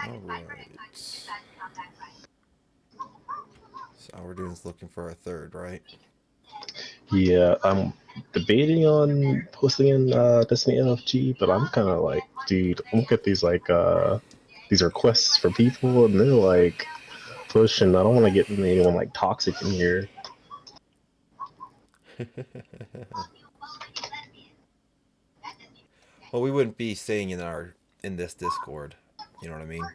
Alright. So all we're doing is looking for a third, right? Yeah, I'm debating on posting in Destiny LFG, but I'm kind of like, dude, look at these requests for people, and they're like pushing. I don't want to get anyone like toxic in here. Well, we wouldn't be staying in this Discord. You know what I mean?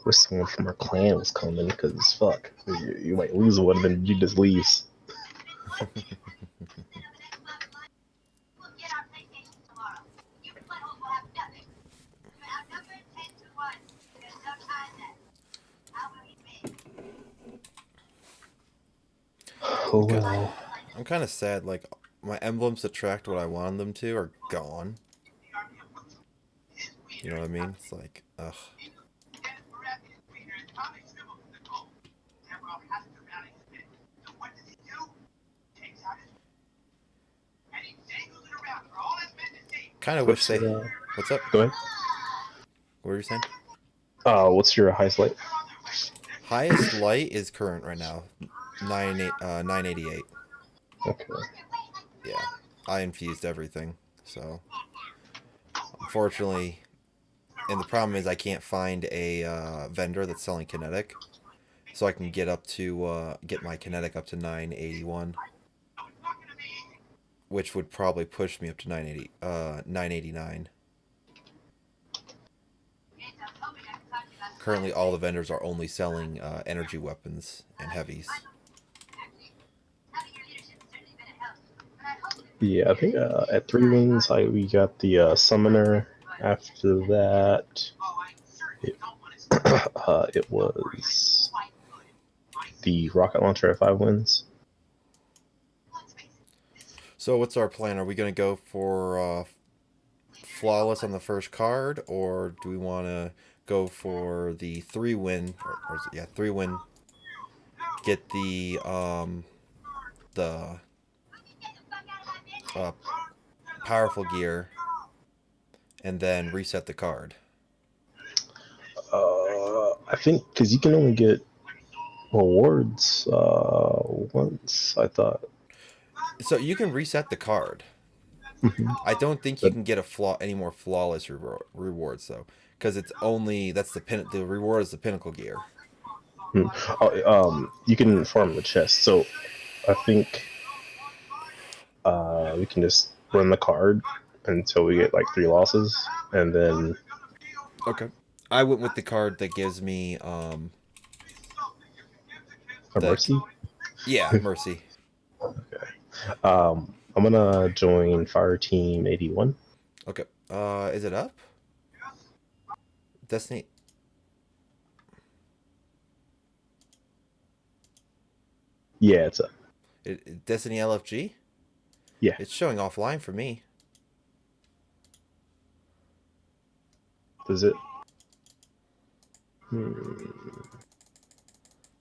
Wish someone from our clan was coming, because fuck, you might lose one, then you just leaves. Oh I'm kind well. I'm kind of sad. Like my emblems attract what I wanted them to are gone. You know what I mean? It's like, ugh. Kind of wish What's they. your What's up? go ahead? What were you saying? What's your highest light? Highest light is current right now, 988. Okay. Yeah, I infused everything. So unfortunately, and the problem is I can't find a vendor that's selling kinetic, so I can get my kinetic up to 981, which would probably push me up to 989. Currently, all the vendors are only selling energy weapons and heavies. Yeah, I think at 3 wins, we got the summoner. After that, it, it was the rocket launcher at 5 wins. So, what's our plan? Are we going to go for flawless on the first card, or do we want to go for the 3 win, or is it, yeah, 3 win, get the uh, powerful gear, and then reset the card? I think because you can only get rewards once. I thought. So you can reset the card. Mhm. I don't think you But can get any more flawless rewards though, because it's only that's the reward is the pinnacle gear. you can farm the chest. So I think we can just run the card until we get like 3 losses, and then Okay. I went with the card that gives me a the mercy. yeah, mercy. Okay. I'm gonna join Fire Team 81. Okay. Is it up? Destiny Yeah, it's a Destiny LFG? yeah. It's showing offline for me. Does it? Hmm.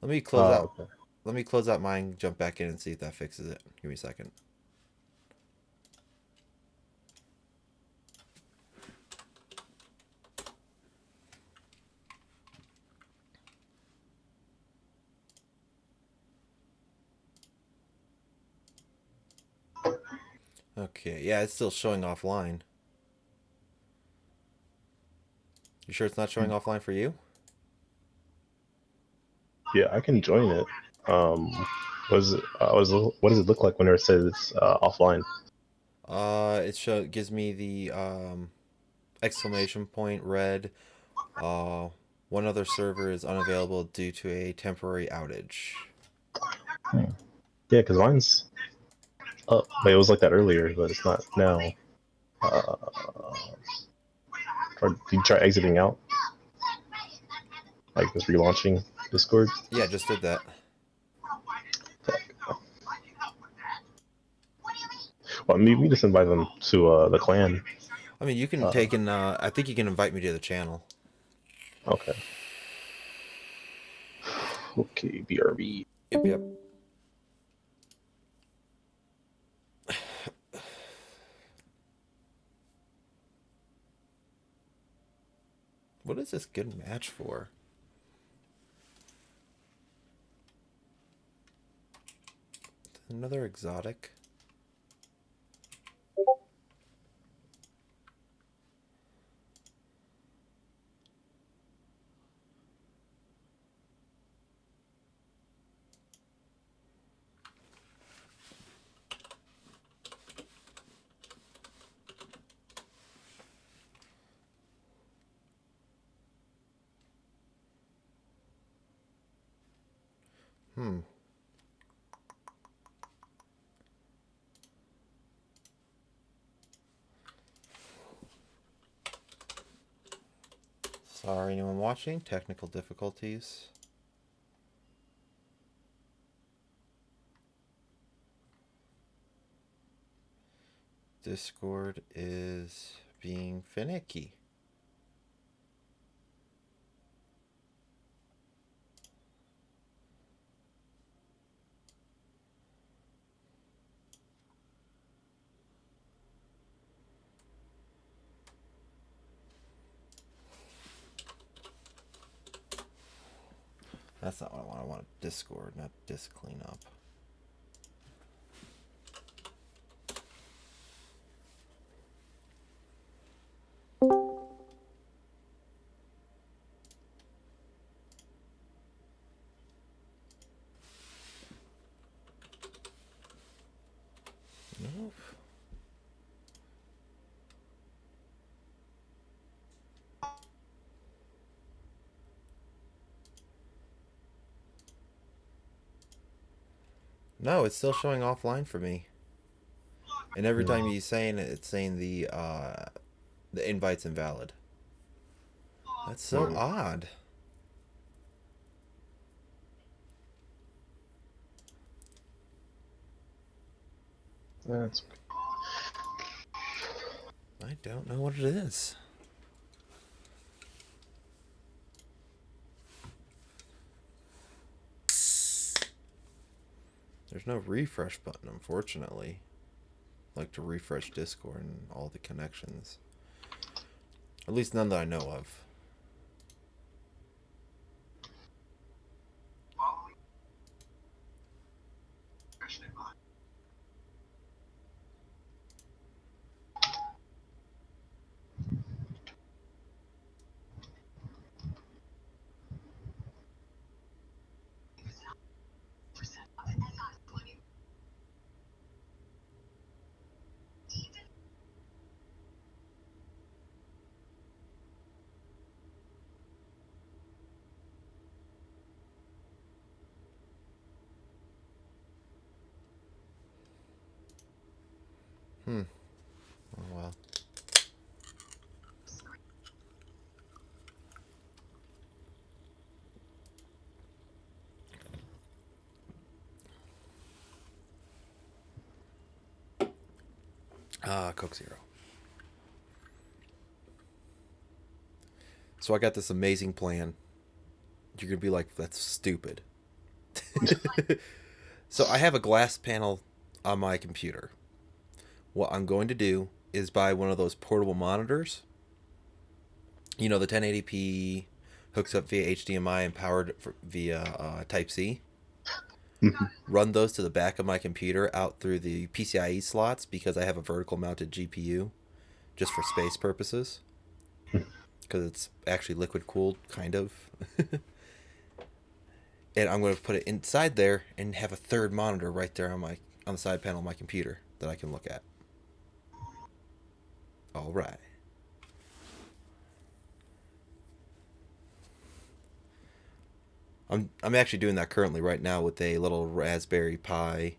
Let me close out Okay. let me close out mine, jump back in and see if that fixes it. Give me a second. Okay, yeah, it's still showing offline. You sure it's not showing offline for you? Yeah, I can join it. Um, what does it look like when it says offline? Gives me the exclamation point red. Uh, One other server is unavailable due to a temporary outage. Hmm. Yeah, because mine's up. Like, it was like that earlier, but it's not now. Uh, did you try exiting out? Like just relaunching Discord? Yeah, just did that. Fuck. Well, maybe we just invite them to the clan. I mean, you can Uh, take and I think you can invite me to the channel. okay. Okay, BRB. Yep, yep. What is this good match for? Another exotic. Hmm. Sorry, anyone watching? Technical difficulties. Discord is being finicky. That's not what I want. I want Discord, not disk cleanup. Nope. No, it's still showing offline for me. And every time you saying it, it's saying the invite's invalid. That's so odd. That's I don't know what it is. There's no refresh button, unfortunately. I like to refresh Discord and all the connections. At least none that I know of. Oh well. Coke Zero. So I got this amazing plan. You're gonna be like, that's stupid. So I have a glass panel on my computer. What I'm going to do is buy one of those portable monitors. You know, the 1080p hooks up via HDMI and powered via Type C. Run those to the back of my computer out through the PCIe slots because I have a vertical mounted GPU just for space purposes. Because it's actually liquid cooled, kind of. And I'm going to put it inside there and have a third monitor right there on the side panel of my computer that I can look at. All right. I'm actually doing that currently right now with a little Raspberry Pi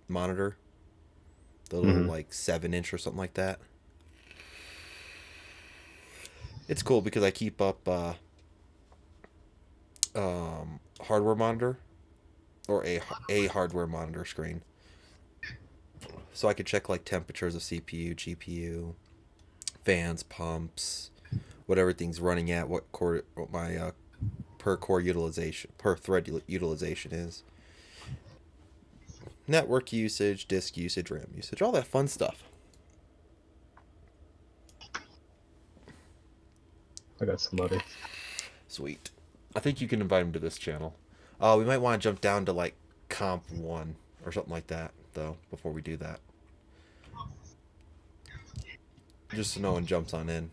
monitor, the little like 7-inch or something like that. It's cool because I keep up hardware monitor or a hardware monitor screen, so I could check like temperatures of CPU, GPU, fans, pumps, what everything's running at, what my per core utilization, per thread utilization is, network usage, disk usage, RAM usage, all that fun stuff. I got somebody. Sweet. I think you can invite him to this channel. We might want to jump down to like comp 1 or something like that, though, before we do that. Just so no one jumps on in.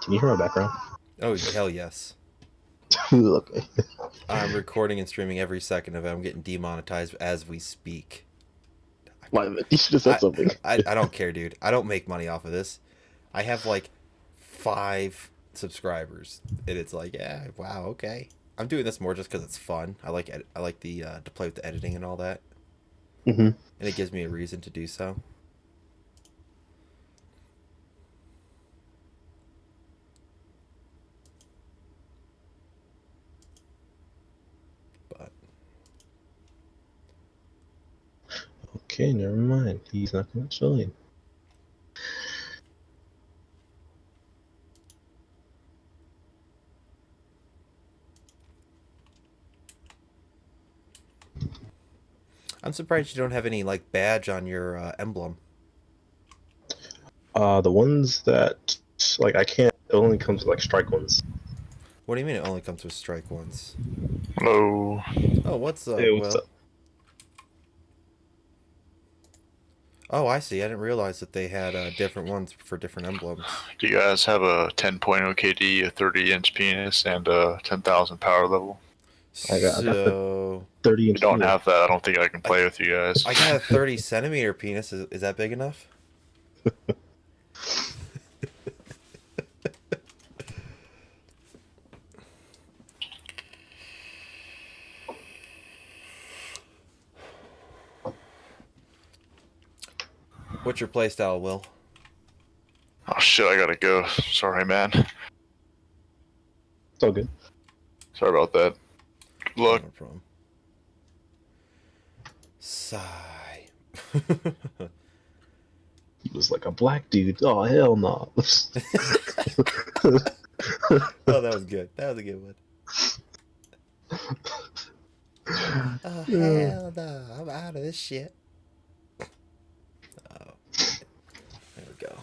Can you hear my background? Oh, hell yes. Okay. I'm recording and streaming every second of it. I'm getting demonetized as we speak. You should have said I, something. I don't care, dude. I don't make money off of this. I have like 5 subscribers, and it's like, yeah, wow, okay. I'm doing this more just because it's fun. I like the to play with the editing and all that, Mm-hmm. and it gives me a reason to do so. But Okay, never mind. He's not gonna join. I'm surprised you don't have any like badge on your emblem. The ones that like I can't. It only comes with like strike ones. What do you mean it only comes with strike ones? Hello. Oh, what's up, Hey, what's Will? up? Oh, I see. I didn't realize that they had different ones for different emblems. Do you guys have a 10.0 KD, a 30-inch penis, and a 10,000 power level? I got the So 30 If you inch. don't have that, I don't think I can play with you guys. I got a 30 centimeter penis. Is that big enough? What's your playstyle, Will? Oh shit, I gotta go. Sorry, man. It's all good. Sorry about that. Good luck. No problem. Sigh. He was like a black dude. Oh hell no. Oh, that was good. That was a good one. Oh, hell no. I'm out of this shit. Oh, there we go.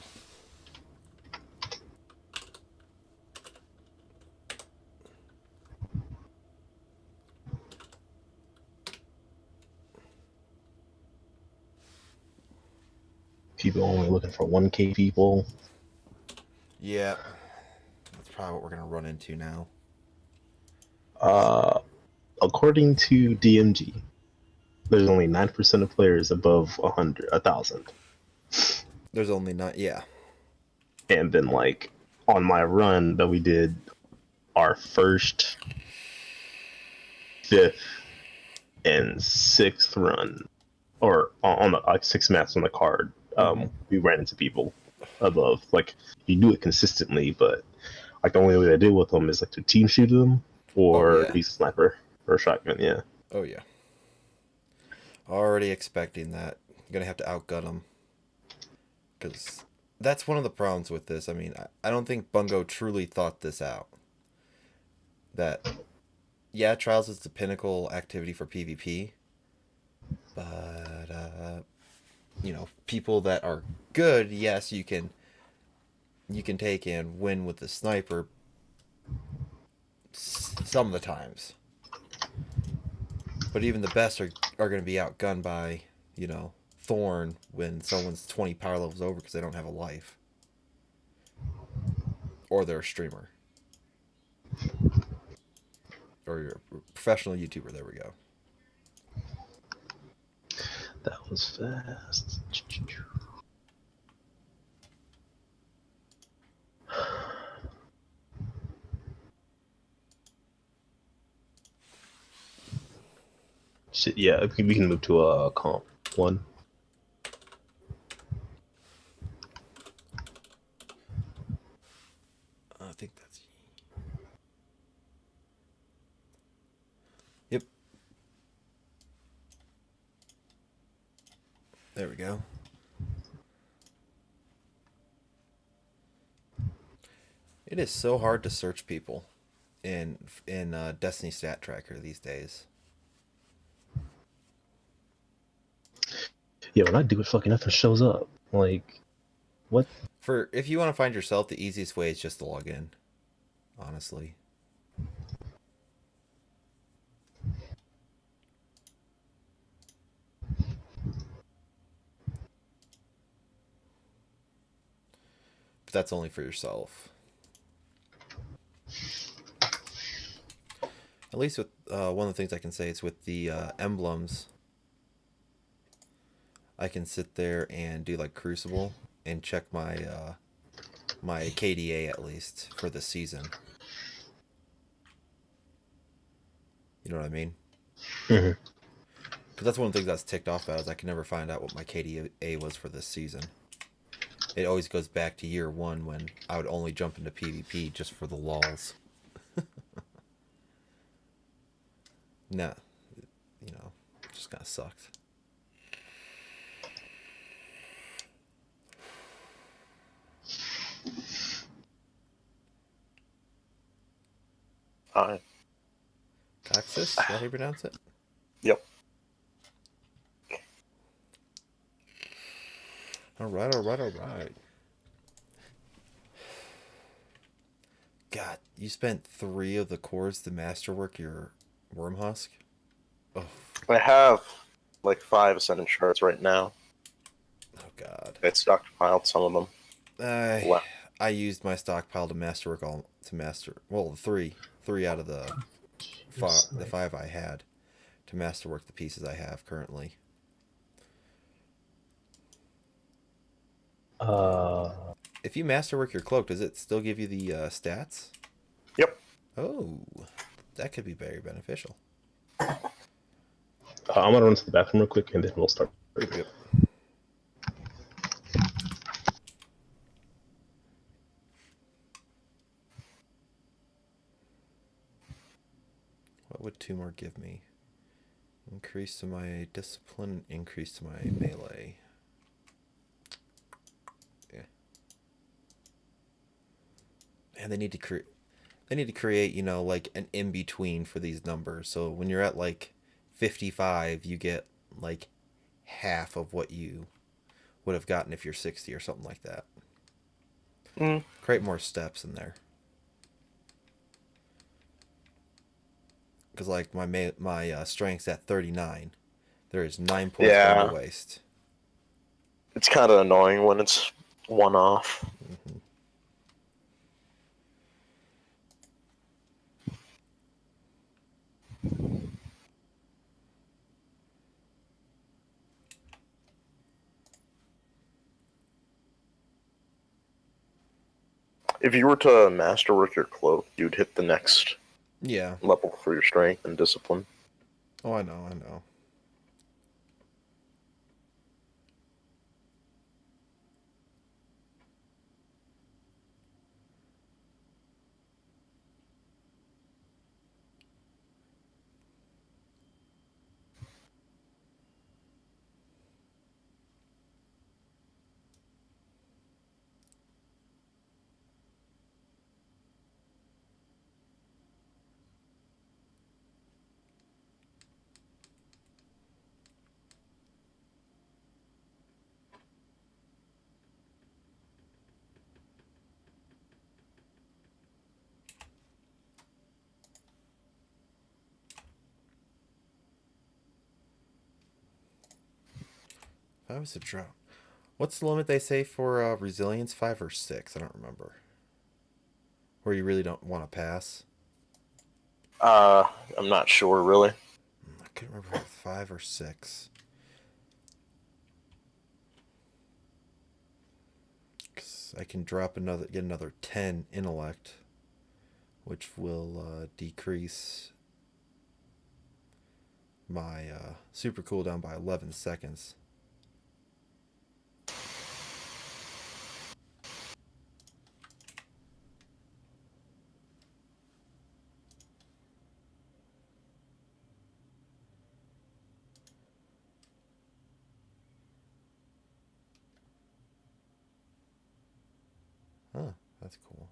People only looking for 1K people. Yeah. That's probably what we're going to run into now. According to DMG, there's only 9% of players above 1,000. There's only not. Yeah. And then like on my run that we did, our first, 5th, and 6th run, or on the like 6 maps on the card, we ran into people above. Like you do it consistently, but like the only way to deal with them is like to team shoot them or yeah. use a sniper or shotgun. Yeah. Oh, yeah. Already expecting that. I'm going to have to outgun them. Because that's one of the problems with this. I mean, I don't think Bungo truly thought this out. That, yeah, Trials is the pinnacle activity for PvP. But, you know, people that are good, yes, you can take and win with the sniper some of the times. But even the best are going to be outgunned by, you know, Thorn when someone's 20 power levels over because they don't have a life. Or they're a streamer. Or you're a professional YouTuber. There we go. That was fast. Shit, yeah, we can move to a comp 1. I think that's... Yep. There we go. It is so hard to search people in Destiny Stat Tracker these days. Yeah, when I do it, fucking nothing shows up. Like, what? For if you want to find yourself, the easiest way is just to log in. Honestly. But that's only for yourself. At least with one of the things I can say is with the emblems, I can sit there and do like Crucible and check my KDA at least for the season. You know what I mean? Mhm. Because that's one of the things that's ticked off about is I can never find out what my KDA was for this season. It always goes back to year one when I would only jump into PvP just for the lulz. Nah, just kind of sucked. Alright. Coxus, is that how you pronounce it? Yep. Alright, alright, alright. God, you spent 3 of the cores to masterwork your worm husk? Oh, I have like 5 Ascendant shards right now. oh God. I stockpiled some of them. Wow. I used my stockpile to masterwork well, three out of the 5 I had to masterwork the pieces I have currently. If you masterwork your cloak, does it still give you the stats? Yep. Oh, that could be very beneficial. I'm gonna run to the bathroom real quick, and then we'll start. Yep. What would 2 more give me? Increase to my discipline, increase to my melee. Yeah. And they need to create, like an in between for these numbers. So when you're at like 55, you get like half of what you would have gotten if you're 60 or something like that. Create more steps in there. Because like my strength's at 39, there is 9 points going to waste. It's kind of annoying when it's one off. Mm-hmm. If you were to masterwork your cloak, you'd hit the next Yeah. level for your strength and discipline. Oh, I know. If I was to drop, what's the limit they say for resilience? 5 or 6? I don't remember. Where you really don't want to pass. I'm not sure really. I couldn't remember if it was 5 or 6. 'Cause I can get another 10 intellect, which will decrease my super cooldown by 11 seconds. Huh, that's cool.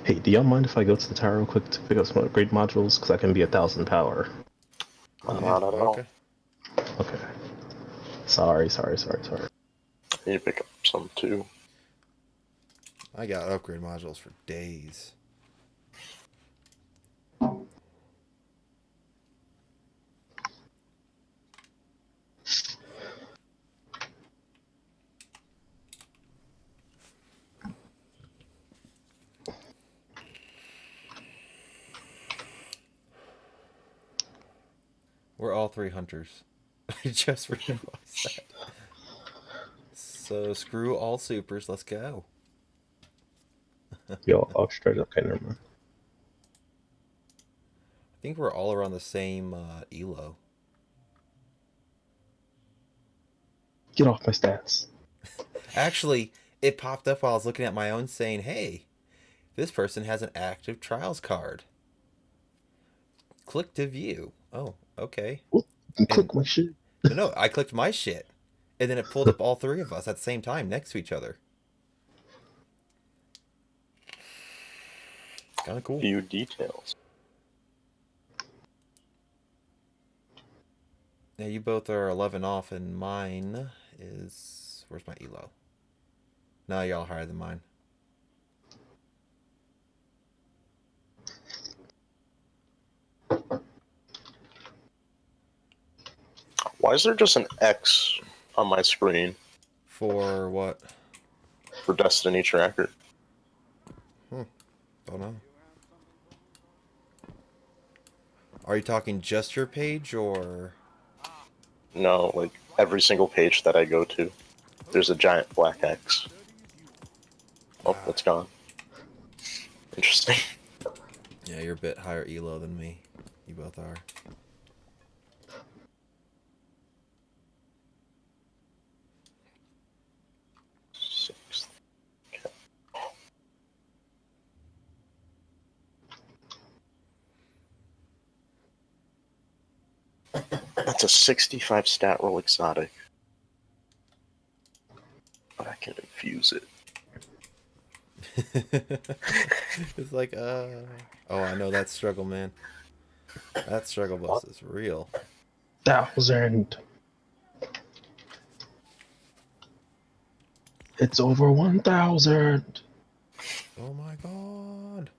Hey, do y'all mind if I go to the tower real quick to pick up some upgrade modules? Because I can be 1,000 power. Not Yeah, at all. okay. Okay. Sorry. You need to pick up some too. I got upgrade modules for days. We're all three hunters. I just realized that. So screw all supers. Let's go. Yo, I'll straight up. Okay, never mind. I think we're all around the same elo. Get off my stats. Actually, it popped up while I was looking at my own saying, hey, this person has an active trials card. Click to view. Oh, okay. What? You can And click my shit. no, I clicked my shit. And then it pulled up all three of us at the same time next to each other. It's kind of cool. Few details. Yeah, you both are 11 off, and mine is... Where's my elo? No, y'all higher than mine. Why is there just an X on my screen For what? for Destiny Tracker? Don't know. Are you talking just your page, or... No, like every single page that I go to, there's a giant black X. Oh, it's gone. Interesting. Yeah, you're a bit higher elo than me. You both are. Sixth. That's a 65 stat roll exotic. But I can infuse it. It's like, Oh, I know that struggle, man. That struggle bus is real. 1,000. It's over 1,000. Oh my god.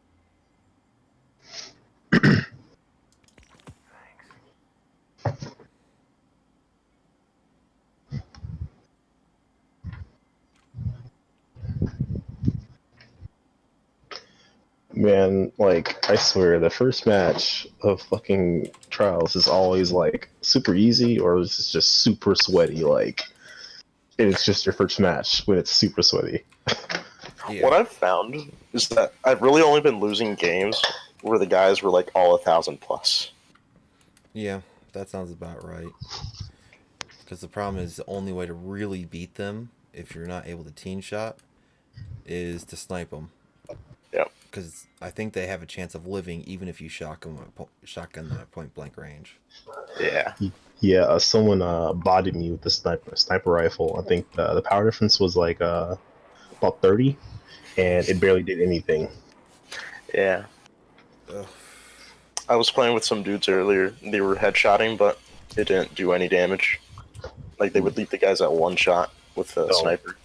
Man, like, I swear, the first match of fucking Trials is always, like, super easy or it's just super sweaty. Like, it's just your first match when it's super sweaty. Yeah. What I've found is that I've really only been losing games where the guys were like all 1,000 plus. Yeah, that sounds about right. Because the problem is the only way to really beat them, if you're not able to team shot, is to snipe them. Yep. Because I think they have a chance of living even if you shotgun them at point blank range. Yeah. Yeah, someone bodied me with the sniper rifle. I think the power difference was like about 30, and it barely did anything. Yeah. Ugh. I was playing with some dudes earlier. They were headshotting, but it didn't do any damage. Like they would leave the guys at one shot with the sniper.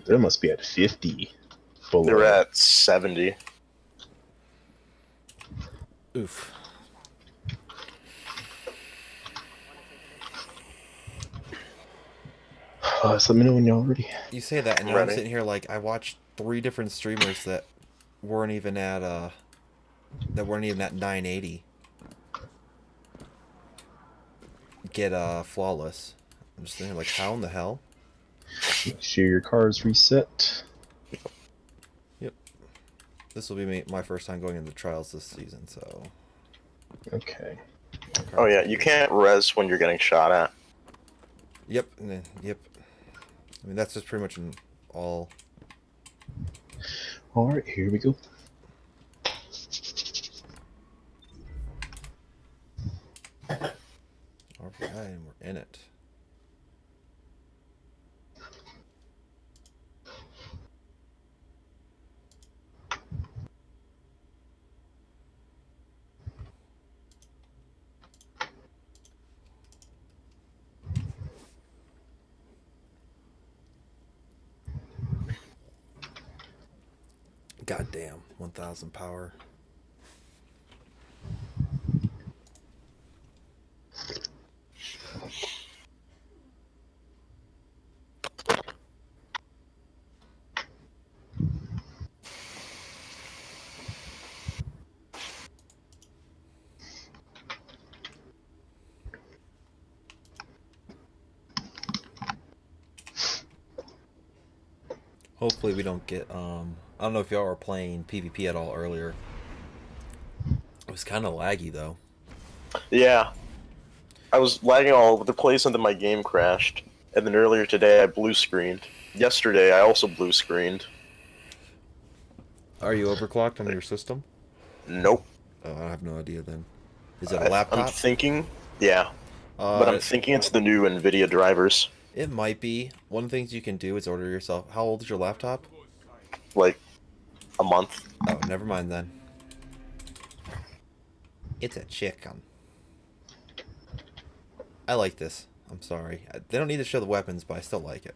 There must be at 50. They were at 70. Oof. Just let me know when y'all ready. You say that, and now I'm Ready. sitting here like I watched 3 different streamers that weren't even at 980 get flawless. I'm just thinking like, how in the hell? Make sure your car's reset. Yep. This will be my first time going into trials this season, so. Okay. Oh yeah, you can't res when you're getting shot at. Yep. And then, yep. I mean, that's just pretty much in all. Alright, here we go. All right, and we're in it. God damn, 1,000 power. Hopefully we don't get I don't know if y'all were playing PvP at all earlier. It was kind of laggy though. Yeah, I was lagging all over the place and then my game crashed. And then earlier today I blue screened. Yesterday I also blue screened. Are you overclocked on your system? Nope. Oh, I have no idea then. Is it a I'm laptop? thinking, yeah, but I'm thinking it's the new NVIDIA drivers. It might be. One of the things you can do is order yourself. How old is your laptop? Like, a month. Oh, never mind then. It's a chicken. I like this. I'm sorry. They don't need to show the weapons, but I still like it.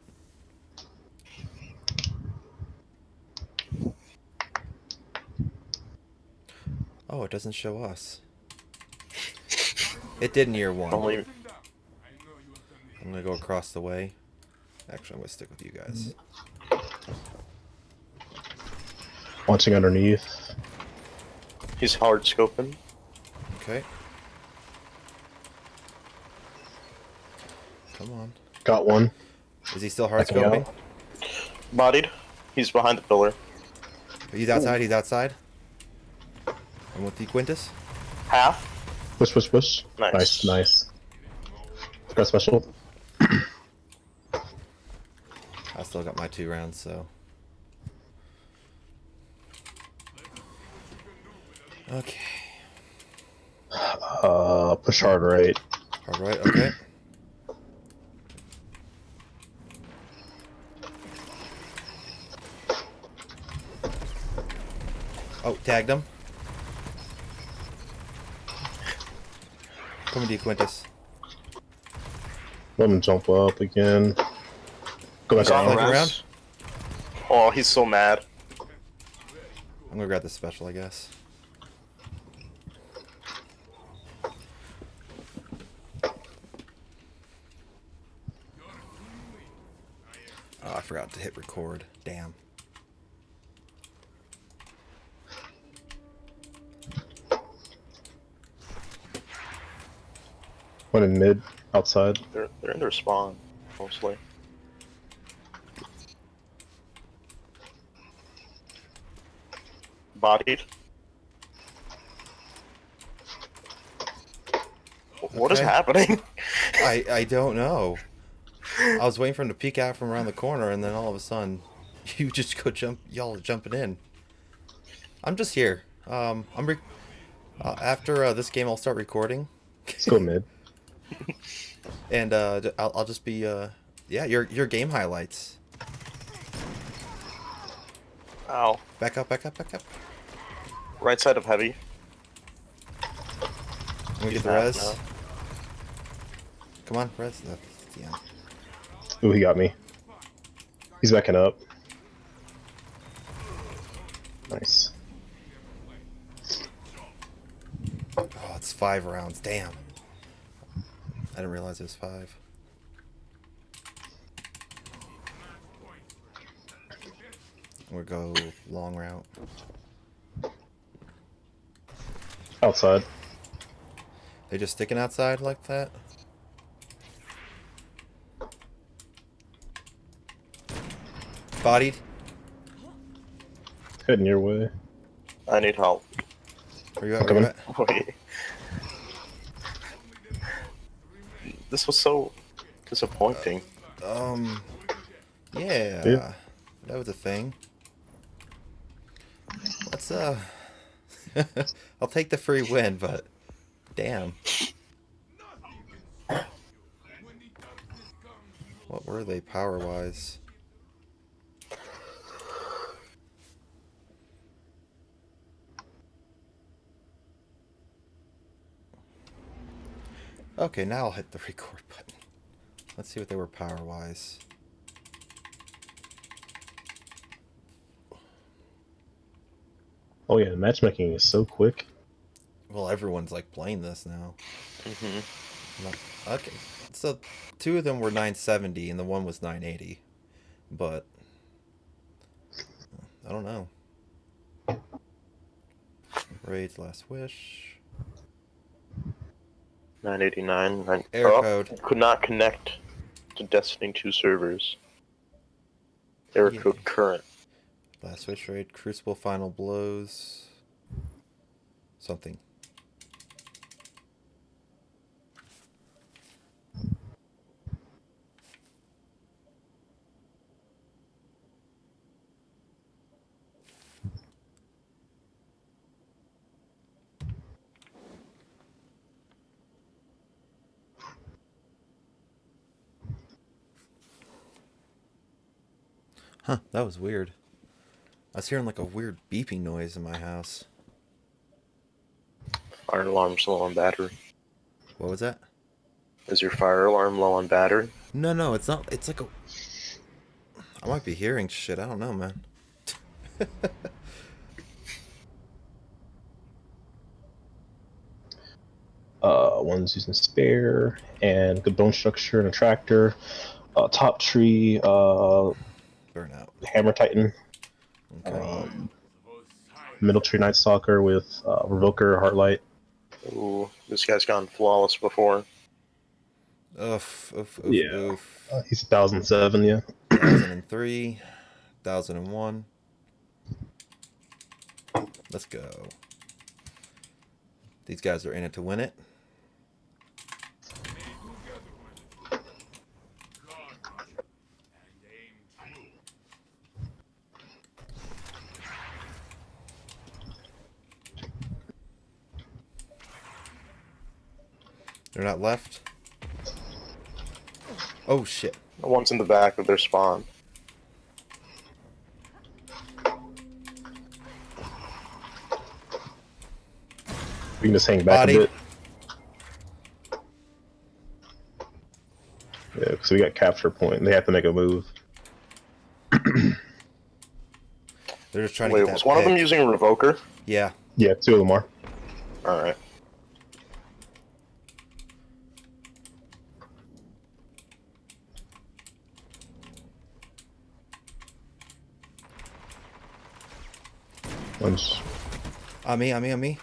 Oh, it doesn't show us. It did in year one. Only I'm gonna go across the way. Actually, I'm gonna stick with you guys. Watching underneath. he's hard scoping. Okay. Come on. Got one. Is he still hard Backing scoping? out. Bodied. He's behind the pillar. He's outside. He's outside. I'm with the Quintus. Half. Push, push, push. Nice. Nice, nice. Got special. I still got my 2 rounds, so. Okay. Push hard right. All right. Okay. Oh, tagged him. Coming to you, Quintus. Let him jump up again. Go back He's on Flank around. around. Oh, he's so mad. I'm gonna grab the special, I guess. Oh, I forgot to hit record. Damn. One in mid, outside. They're in their spawn, mostly. Bodied. What is Okay. happening? I don't know. I was waiting for him to peek out from around the corner, and then all of a sudden, you just go jump. Y'all are jumping in. I'm just here. After this game, I'll start recording, Let's go mid. and I'll just be yeah, your game highlights. Ow. Back up, back up, back up. Right side of heavy. Let me He's get the not, res. no. Come on, res. Yeah. Ooh, he got me. He's backing up. Nice. Oh, it's 5 rounds. Damn. I didn't realize it was 5. We'll go long route. Outside. They just sticking outside like that? Bodied? Heading your way. I need help. Where you at? I'm Where you coming. at? Wait. This was so disappointing. Yeah. Yeah. That was a thing. Let's I'll take the free win, but damn. What were they power wise? Okay, now I'll hit the record button. Let's see what they were power wise. Oh yeah, matchmaking is so quick. Well, everyone's like playing this now. Hmm. Okay, so 2 of them were 970 and the one was 980, but I don't know. Raid's Last Wish. 989. Error code. Could not connect to Destiny 2 servers. Error Yay. code current. Last Wish Raid. Crucible Final Blows. Something. Huh, that was weird. I was hearing like a weird beeping noise in my house. Fire alarm's low on battery. What was that? Is your fire alarm low on battery? No, it's not. It's like a. I might be hearing shit. I don't know, man. One's using spare and good bone structure and a tractor. Top tree, Burnout. hammer titan. Okay. Middle tree night stalker with revoker heartlight. Ooh, this guy's gone flawless before. Oof. Yeah. He's 1007, yeah. 1003. 1001. Let's go. These guys are in it to win it. They're not left. Oh shit. One's in the back of their spawn. We can just hang back Body. a bit. Yeah, because we got capture point. They have to make a move. They're just trying to Wait, get that was one of them pick. using a revoker? Yeah. Yeah, 2 of them are. Alright. One's On me.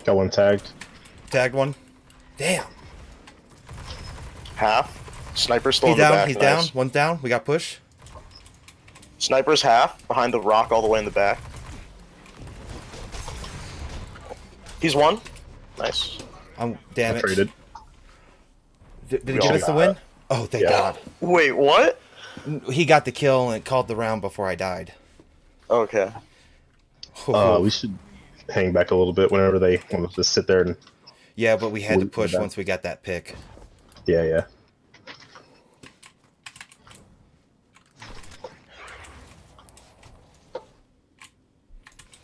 got one tagged. Tagged one. Damn. Half. Sniper's still He's in the down. back. He's nice. down. One's down. We got push. Sniper's half, behind the rock all the way in the back. He's one. Nice. Damn I it. traded. Did he We give all us the got win? it. Oh, thank Yeah. God. Wait, what? He got the kill and called the round before I died. Okay. We should hang back a little bit whenever they want to just sit there and. Yeah, but we had to Wait, push that- once we got that pick. Yeah.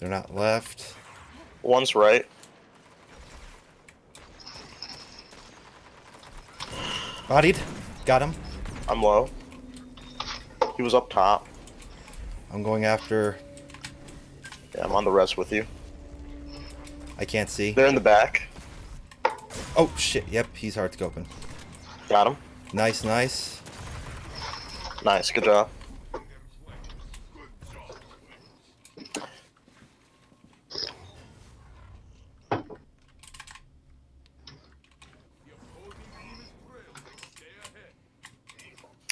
They're not left. One's right. Bodied. Got him. I'm low. He was up top. I'm going after. Yeah, I'm on the rest with you. I can't see. They're in the back. Oh, shit. Yep, he's hard to open. Got him. Nice. Nice, good job.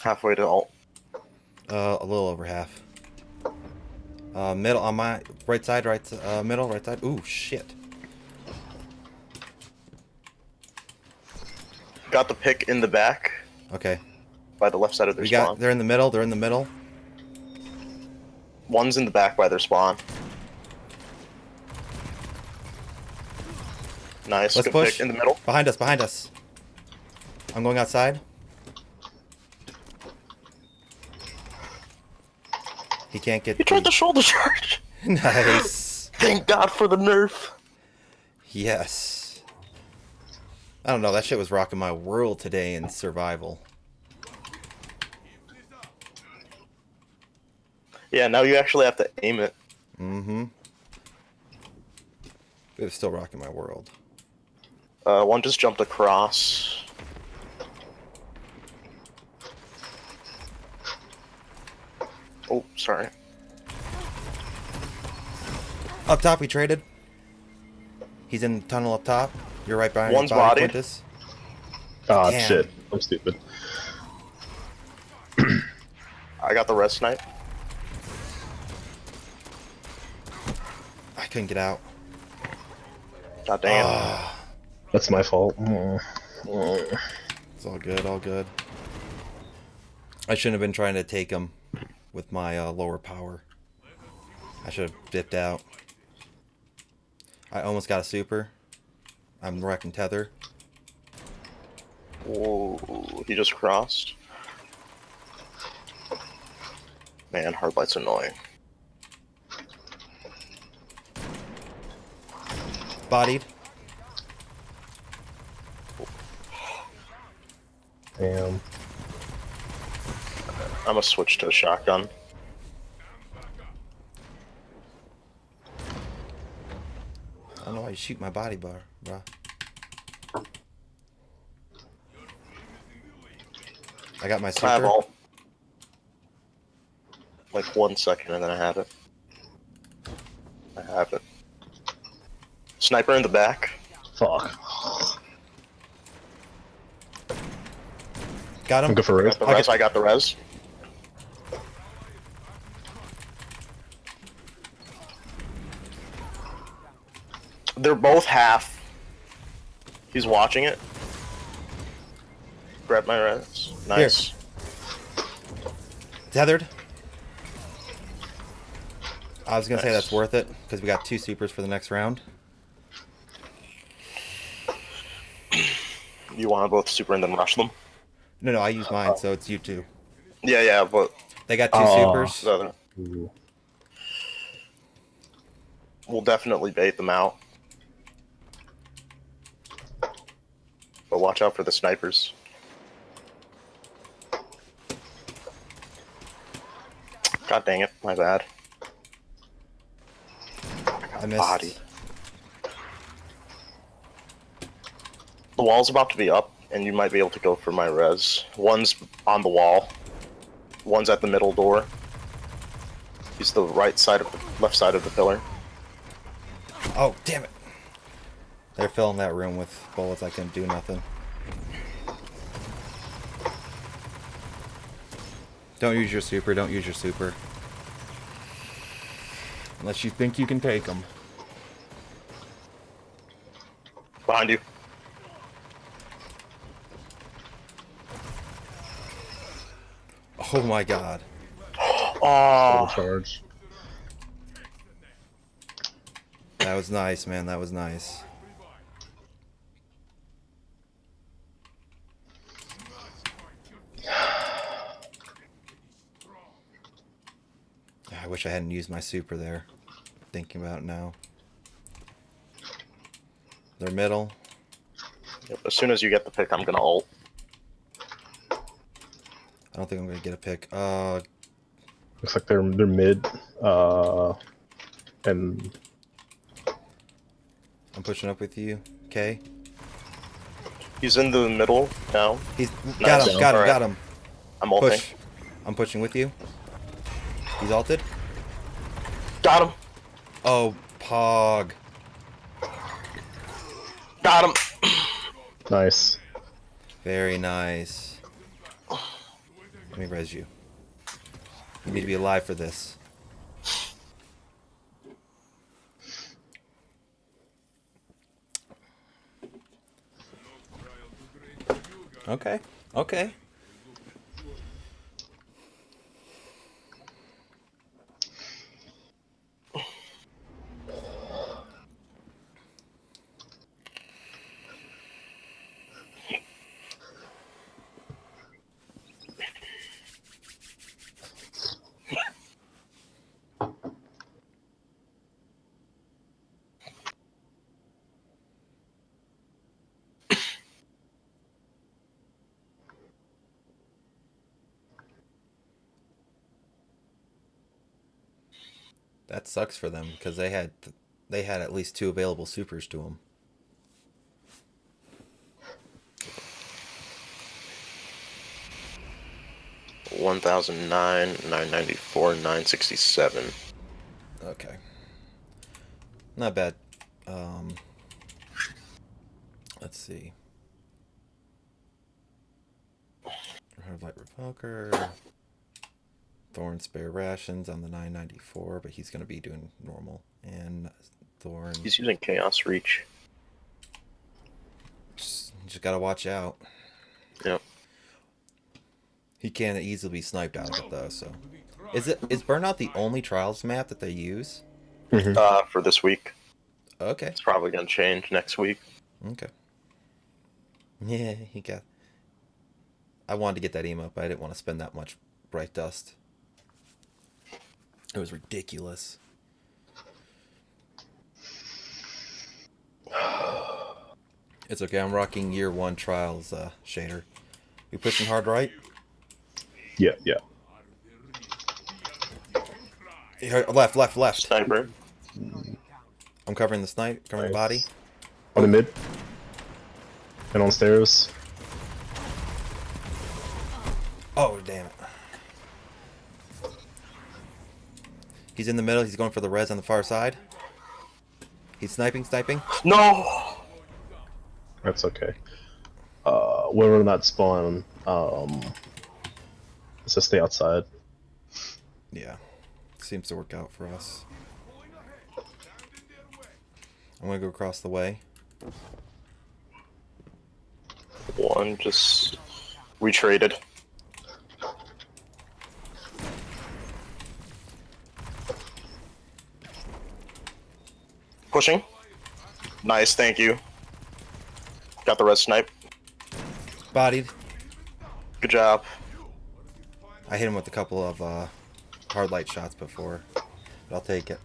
Halfway to ult. A little over half. Middle on my right side, middle, right side. Ooh, shit. Got the pick in the back Okay. by the left side of their spawn. They're in the middle. They're in the middle. One's in the back by their spawn. Nice, Let's good push. pick in the middle. Behind us. I'm going outside. He can't get. He tried the shoulder charge. Nice. Thank God for the nerf. Yes. I don't know. That shit was rocking my world today in survival. Yeah, now you actually have to aim it. Mm-hmm. It's still rocking my world. One just jumped across. Oh, sorry. Up top, we traded. He's in the tunnel up top. You're right behind One's his body, bodied. Quintus. Ah, Damn. shit. I'm stupid. I got the res snipe. I couldn't get out. God damn. Ah, That's my fault. it's all good, all good. I shouldn't have been trying to take him with my lower power. I should have dipped out. I almost got a super. I'm wrecking tether. Whoa, he just crossed. Man, Hardlight's annoying. Bodied. Damn. I'm gonna switch to a shotgun. I don't know why you shoot my body bar, bruh. I got my I have super. all. Like 1 second and then I have it. I have it. Sniper in the back. Fuck. Got I'm him. good for I res. got the res. I got the res. They're both half. He's watching it. Grab my res. Nice. Tethered. I was gonna say Nice. that's worth it because we got 2 supers for the next round. You want to both super and then rush them? No, I use mine, so it's you two. Yeah, but They got 2 Oh. supers. the other, Ooh. we'll definitely bait them out. But watch out for the snipers. God dang it, my bad. I missed. Body. The wall's about to be up, and you might be able to go for my res. One's on the wall. One's at the middle door. He's the right side of the left side of the pillar. Oh, damn it. They're filling that room with bullets. I couldn't do nothing. Don't use your super. Don't use your super. Unless you think you can take them. Behind you. Oh my god. Oh, Charge. That was nice, man. That was nice. I wish I hadn't used my super there. Thinking about it now. They're middle. yep, as soon as you get the pick, I'm gonna ult. I don't think I'm gonna get a pick. Looks like they're mid. And I'm pushing up with you. Okay. He's in the middle now. He's Nice. got him. Got him. Alright. Got him. I'm ulting. Push. I'm pushing with you. He's ulted. Got him. Oh, Pog. Got him. nice. Very nice. Let me res you. You need to be alive for this. Okay. Okay. That sucks for them because they had at least 2 available supers to them. $1,009, $994, $967. Okay. Not bad. Let's see. Hard light revoker. Thorn spare rations on the 994, but he's gonna be doing normal. And Thorn He's using Chaos Reach. just gotta watch out. Yep. He can easily be sniped out of it though, so. Is Burnout the only Trials map that they use? For this week. Okay. It's probably gonna change next week. Okay. Yeah, I wanted to get that emote, but I didn't want to spend that much bright dust. It was ridiculous. It's okay, I'm rocking year 1 Trials shader. You pushing hard right? Yeah. Here, left. Sniper. I'm covering the snipe, covering the body. On the mid. And on stairs. Oh, damn it. He's in the middle, he's going for the res on the far side. He's sniping. No! That's okay. When we're not spawn, let's just stay outside. Yeah. Seems to work out for us. I'm gonna go across the way. One just retraded. Pushing. Nice, thank you. Got the red snipe. Bodied. Good job. I hit him with a couple of hard light shots before, but I'll take it.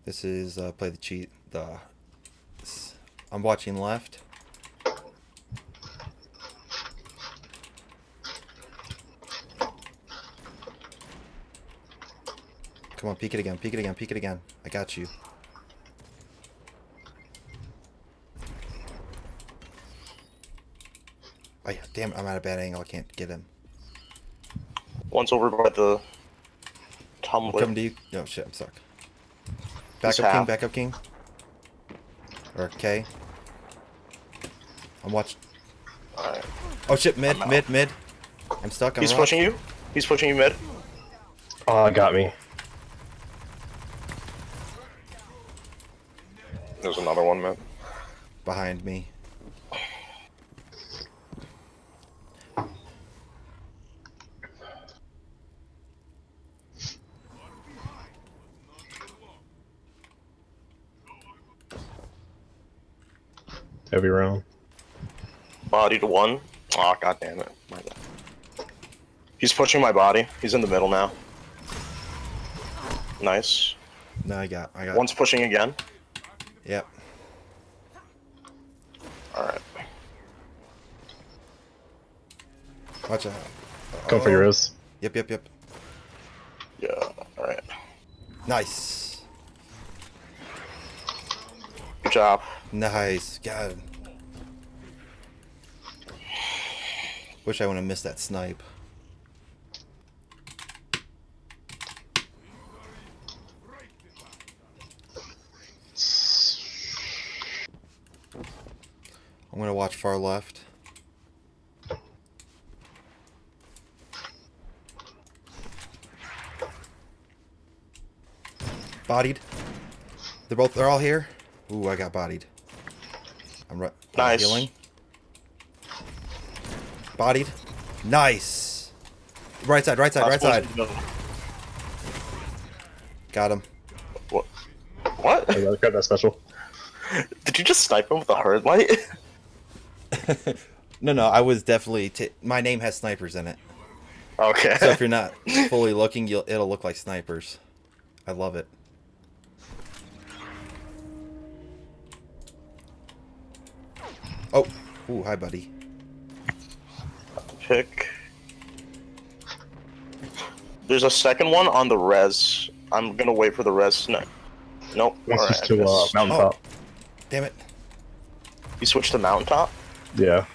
This is play the cheat. I'm watching left. Come on, peek it again. I got you. Oh, yeah, damn it, I'm at a bad angle. I can't get him. One's over by the tumbler. Come to you. Oh shit, I'm stuck. He's Back half. up king. Or K. I'm watching. Alright. Oh shit, mid. I'm stuck on He's rock. pushing you. He's pushing you mid. Oh, got me. There's another one mid. Behind me. Heavy round. Body to one. Oh, god damn it. My bad. He's pushing my body. He's in the middle now. Nice. No, I got. One's pushing again. Yep. Alright. Watch out. Come for your res. Yep. Yeah, alright. Nice. Good job. Nice. God. Wish I would have missed that snipe. I'm gonna watch far left. Bodied. They're all here. Ooh, I got bodied. I'm Nice. healing. Bodied. Nice. Right side. Last one's Got him. What? What? I got that special. Did you just snipe him with a hard light? No, I was definitely. My name has snipers in it. Okay. So if you're not fully looking, it'll look like snipers. I love it. Oh, Ooh, hi, buddy. Pick. There's a second one on the res. I'm gonna wait for the res. No. Nope. Let's Alright, just I to missed. mountaintop. Damn it. You switched to mountaintop? Yeah.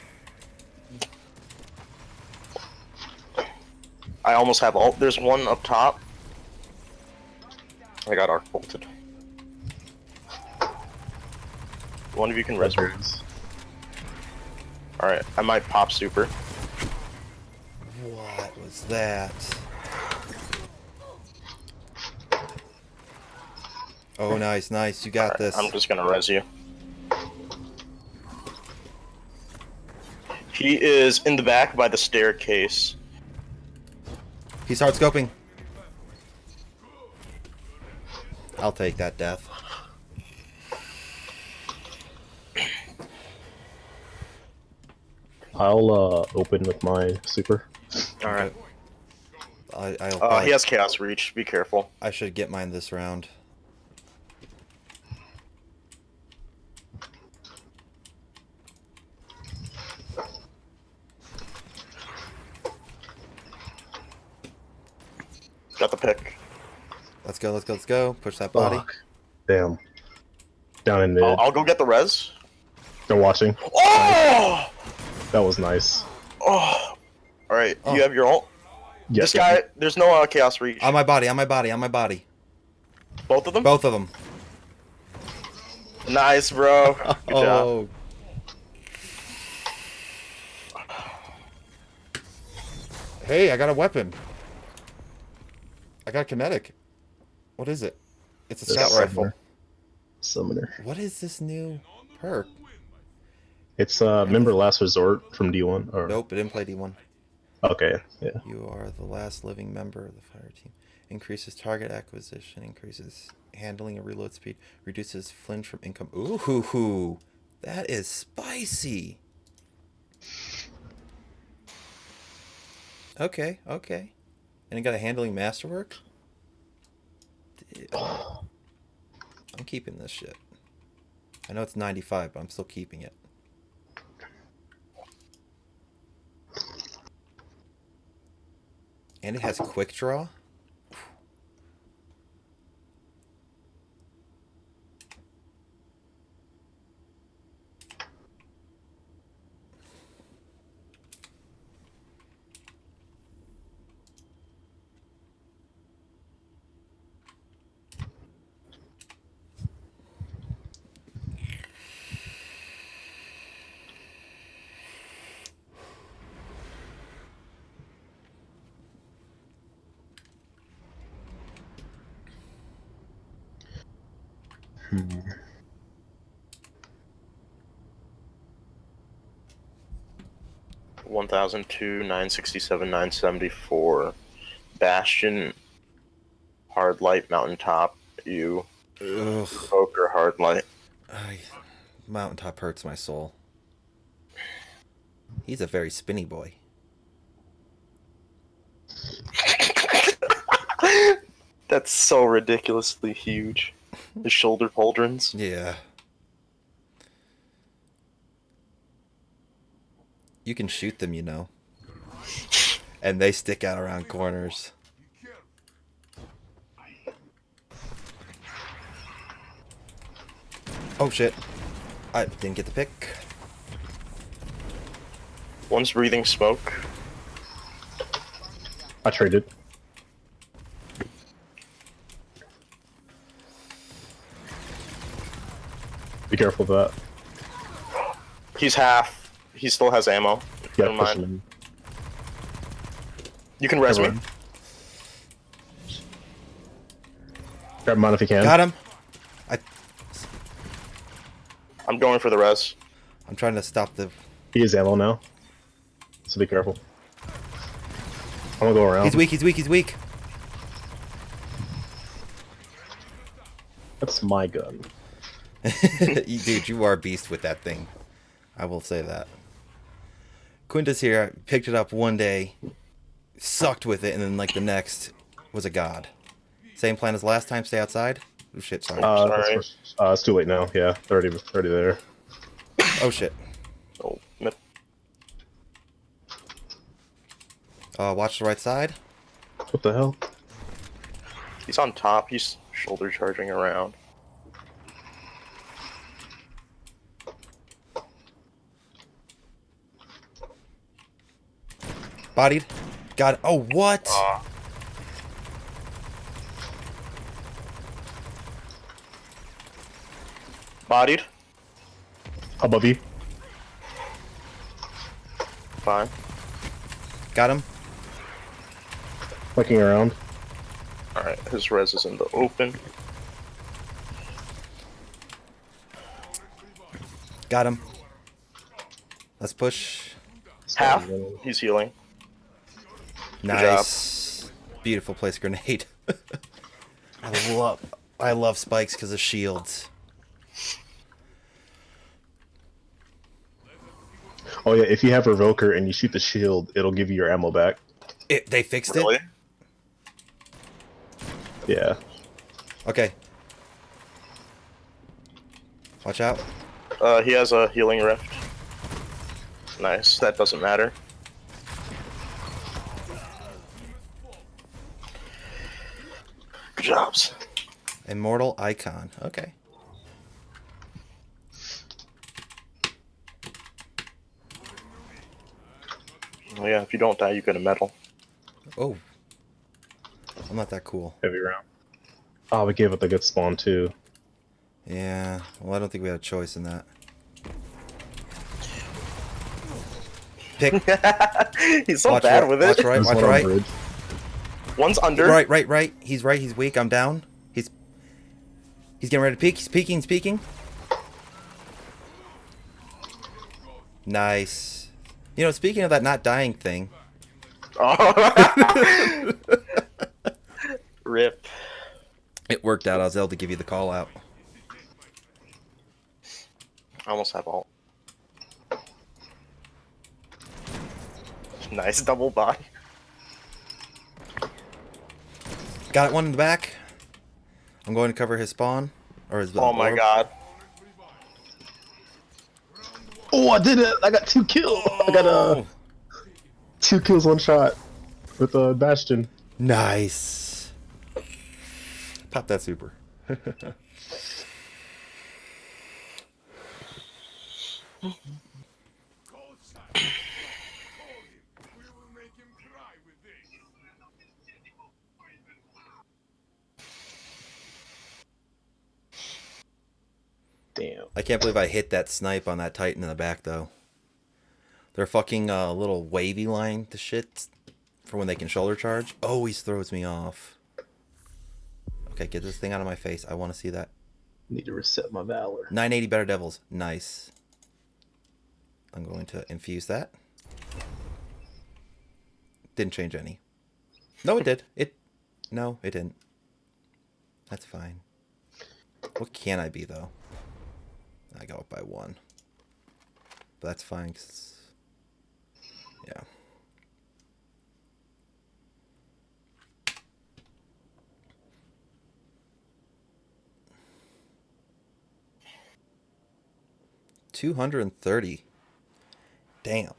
I almost have all. There's one up top. I got arc bolted. One of you can res me. Alright, I might pop super. What was that? Oh, nice, nice. You got Alright, this. I'm just gonna res you. He is in the back by the staircase. He's hard scoping. I'll take that death. I'll open with my super. Alright. I'll probably, He has chaos reach. Be careful. I should get mine this round. Got the pick. Let's go, let's go, let's go. Push that body. Fuck. Damn. Down in mid. I'll go get the res. They're watching. Oh! That was nice. Oh! Alright, Oh. you have your ult? Yeah, This guy, there's no chaos reach. On my body, on my body, on my body. Both of them? Both of them. Nice, bro. Good job. Oh. Hey, I got a weapon. I got a kinetic. What is it? It's a It's scout a rifle. Summoner. What is this new perk? It's member last resort from D1. Or Nope, it didn't play D1. okay, yeah. You are the last living member of the fire team. Increases target acquisition, increases handling and reload speed, reduces flinch from income. Ooh, hoo, hoo. That is spicy. Okay, okay. And it got a handling masterwork? I'm keeping this shit. I know it's 95, but I'm still keeping it. And it has quick draw? Hmm. 1002, 967, 974. Bastion, hard light, mountaintop, you. Ugh. Poker, hard light. Mountaintop hurts my soul. He's a very spinny boy. That's so ridiculously huge. The shoulder pauldrons. Yeah. You can shoot them, you know. And they stick out around corners. Oh shit. I didn't get the pick. One's breathing smoke. I traded. Be careful of that. He's half. He still has ammo. Yeah, Never push mind. him in. You can res me. Everyone. Grab him on if you can. Got him. I'm going for the res. I'm trying to stop the... He has ammo now, so be careful. I'm gonna go around. He's weak, he's weak, he's weak. That's my gun. Dude, you are a beast with that thing. I will say that. Quinta's here. I picked it up one day, sucked with it, and then like the next was a god. Same plan as last time. Stay outside. Oh shit! Sorry. Sorry. It's too late now. Yeah, they're already there. Oh shit. Oh, middle. Watch the right side. What the hell? He's on top. He's shoulder charging around. Bodied. Got it. Oh, what? Bodied. Above you. Fine. Got him. Looking around. Alright, his res is in the open. Got him. Let's push. Half. He's healing. Nice. Beautiful place grenade. I love spikes because of shields. Oh yeah, if you have Revoker and you shoot the shield, it'll give you your ammo back. They fixed Really? it? Yeah. Okay. Watch out. He has a healing rift. Nice. That doesn't matter. Good jobs. Immortal icon. Okay. Well, yeah, if you don't die, you get a medal. Oh. I'm not that cool. Heavy round. Oh, we gave up the good spawn too. Yeah. Well, I don't think we had a choice in that. Pick. He's so Watch bad right, with it. watch right, There's watch one on right. bridge. One's under. Right. He's right. He's weak. I'm down. He's getting ready to peek. He's peeking. He's peeking. Nice. You know, speaking of that not dying thing. Oh. Rip. It worked out. I was able to give you the call out. I almost have all. Nice double body. Got it, one in the back. I'm going to cover his spawn. Or his Oh my orb. god. Oh, I did it! I got 2 kills. I got Oh. 2 kills, 1 shot with a Bastion. Nice. Pop that super. Damn. I can't believe I hit that snipe on that Titan in the back, though. They're fucking little wavy line to shit for when they can shoulder charge. Always throws me off. Okay, get this thing out of my face. I want to see that. Need to reset my Valor. 980 Better Devils. Nice. I'm going to infuse that. Didn't change any. No, it did. No, it didn't. That's fine. What can I be, though? I go up by 1. But that's fine, 'cause yeah. $230. Damn.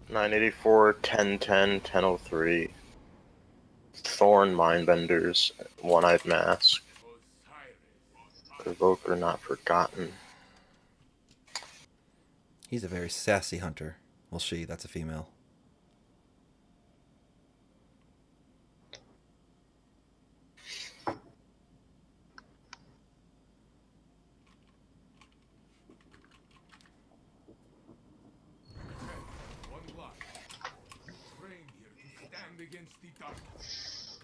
Nine 84, 1010, 1003. Thorn Mindbenders, One-Eyed Mask. Evoker Not Forgotten. He's a very sassy hunter. Well, she. That's a female. Against the darkness.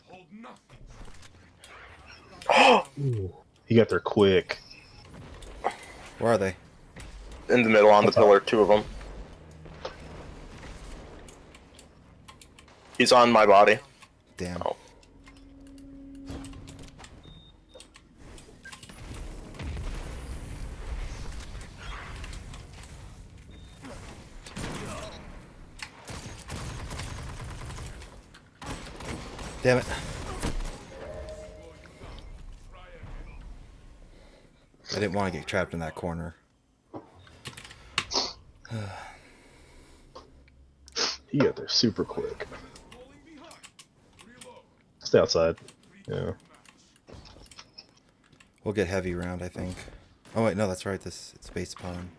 Ooh, he got there quick. Where are they? In the middle on the On top. pillar, 2 of them. He's on my body. Damn. Oh. Damn it. I didn't want to get trapped in that corner. He got there super quick. Stay outside. Yeah. We'll get heavy round, I think. Oh wait, no, that's right. It's based upon.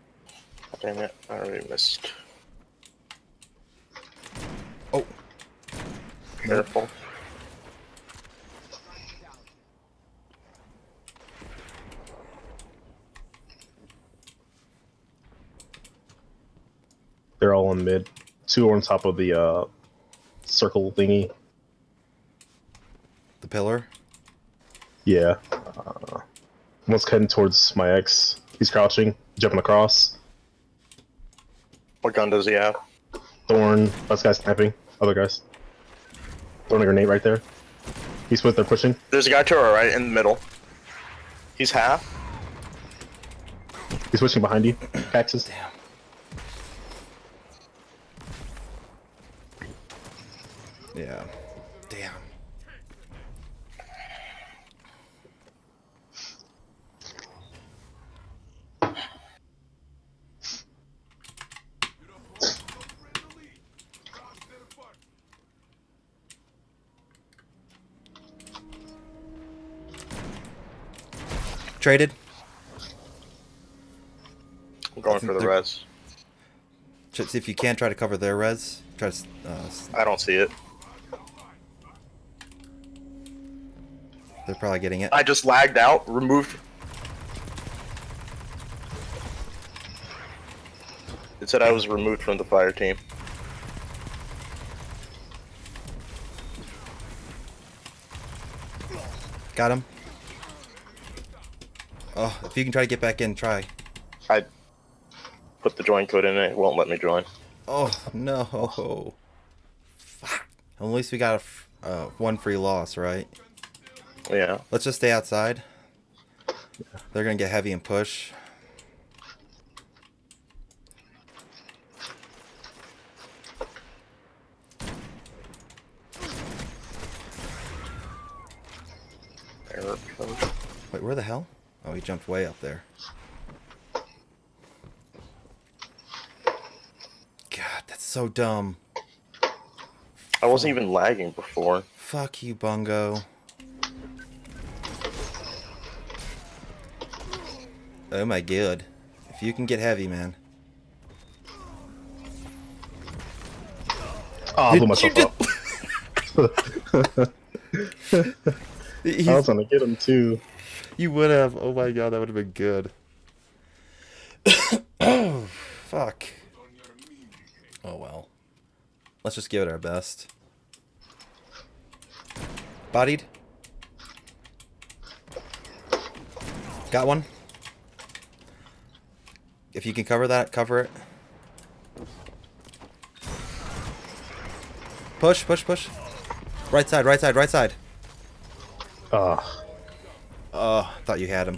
Damn it, I already missed. Oh, Careful. They're all in mid. 2 are on top of the circle thingy. the pillar. Yeah. One's heading towards my ex. He's crouching, jumping across. What gun does he have? Thorn. Last guy sniping. Other guys. Throwing a grenade right there. He's with. They're pushing. There's a guy to our right in the middle. He's half. He's pushing behind you. Cactus. Damn. Yeah. Damn. Traded. I'm going think for the they're- res. See if you can try to cover their res. Try to. I don't see it. They're probably getting it. I just lagged out, removed. It said I was removed from the fire team. Got him. Oh, if you can try to get back in, try. I put the join code in it won't let me join. Oh no! Fuck. At least we got one free loss, right? Yeah. Let's just stay outside. They're gonna get heavy and push. Error code. Wait, where the hell? Oh, he jumped way up there. God, that's so dumb. I wasn't even lagging before. Fuck you, Bungo. Oh my god. If you can get heavy, man. Oh, I blew myself you up. I was gonna get him too. You would have. Oh my god, that would have been good. Oh, fuck. Oh well. Let's just give it our best. Bodied. Got one. If you can cover that, cover it. Push, push, push. Right side, right side, right side. Ah, Oh, thought you had him.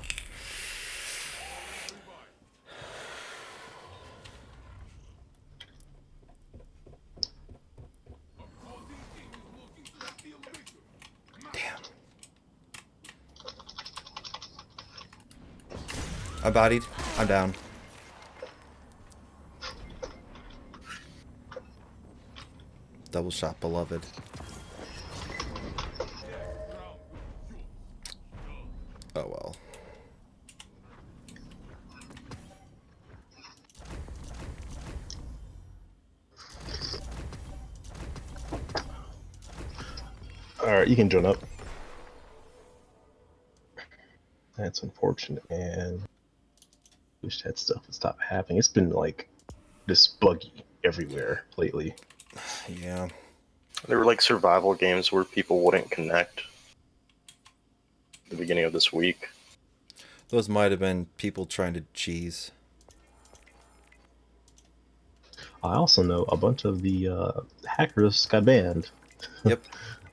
Damn. I'm bodied. I'm down. Double shot, beloved. Oh well. alright, you can join up. That's unfortunate, and wish that stuff would stop happening. It's been like this buggy everywhere lately. Yeah. They were like survival games where people wouldn't connect. At the beginning of this week. Those might have been people trying to cheese. I also know a bunch of the hackers got banned. Yep.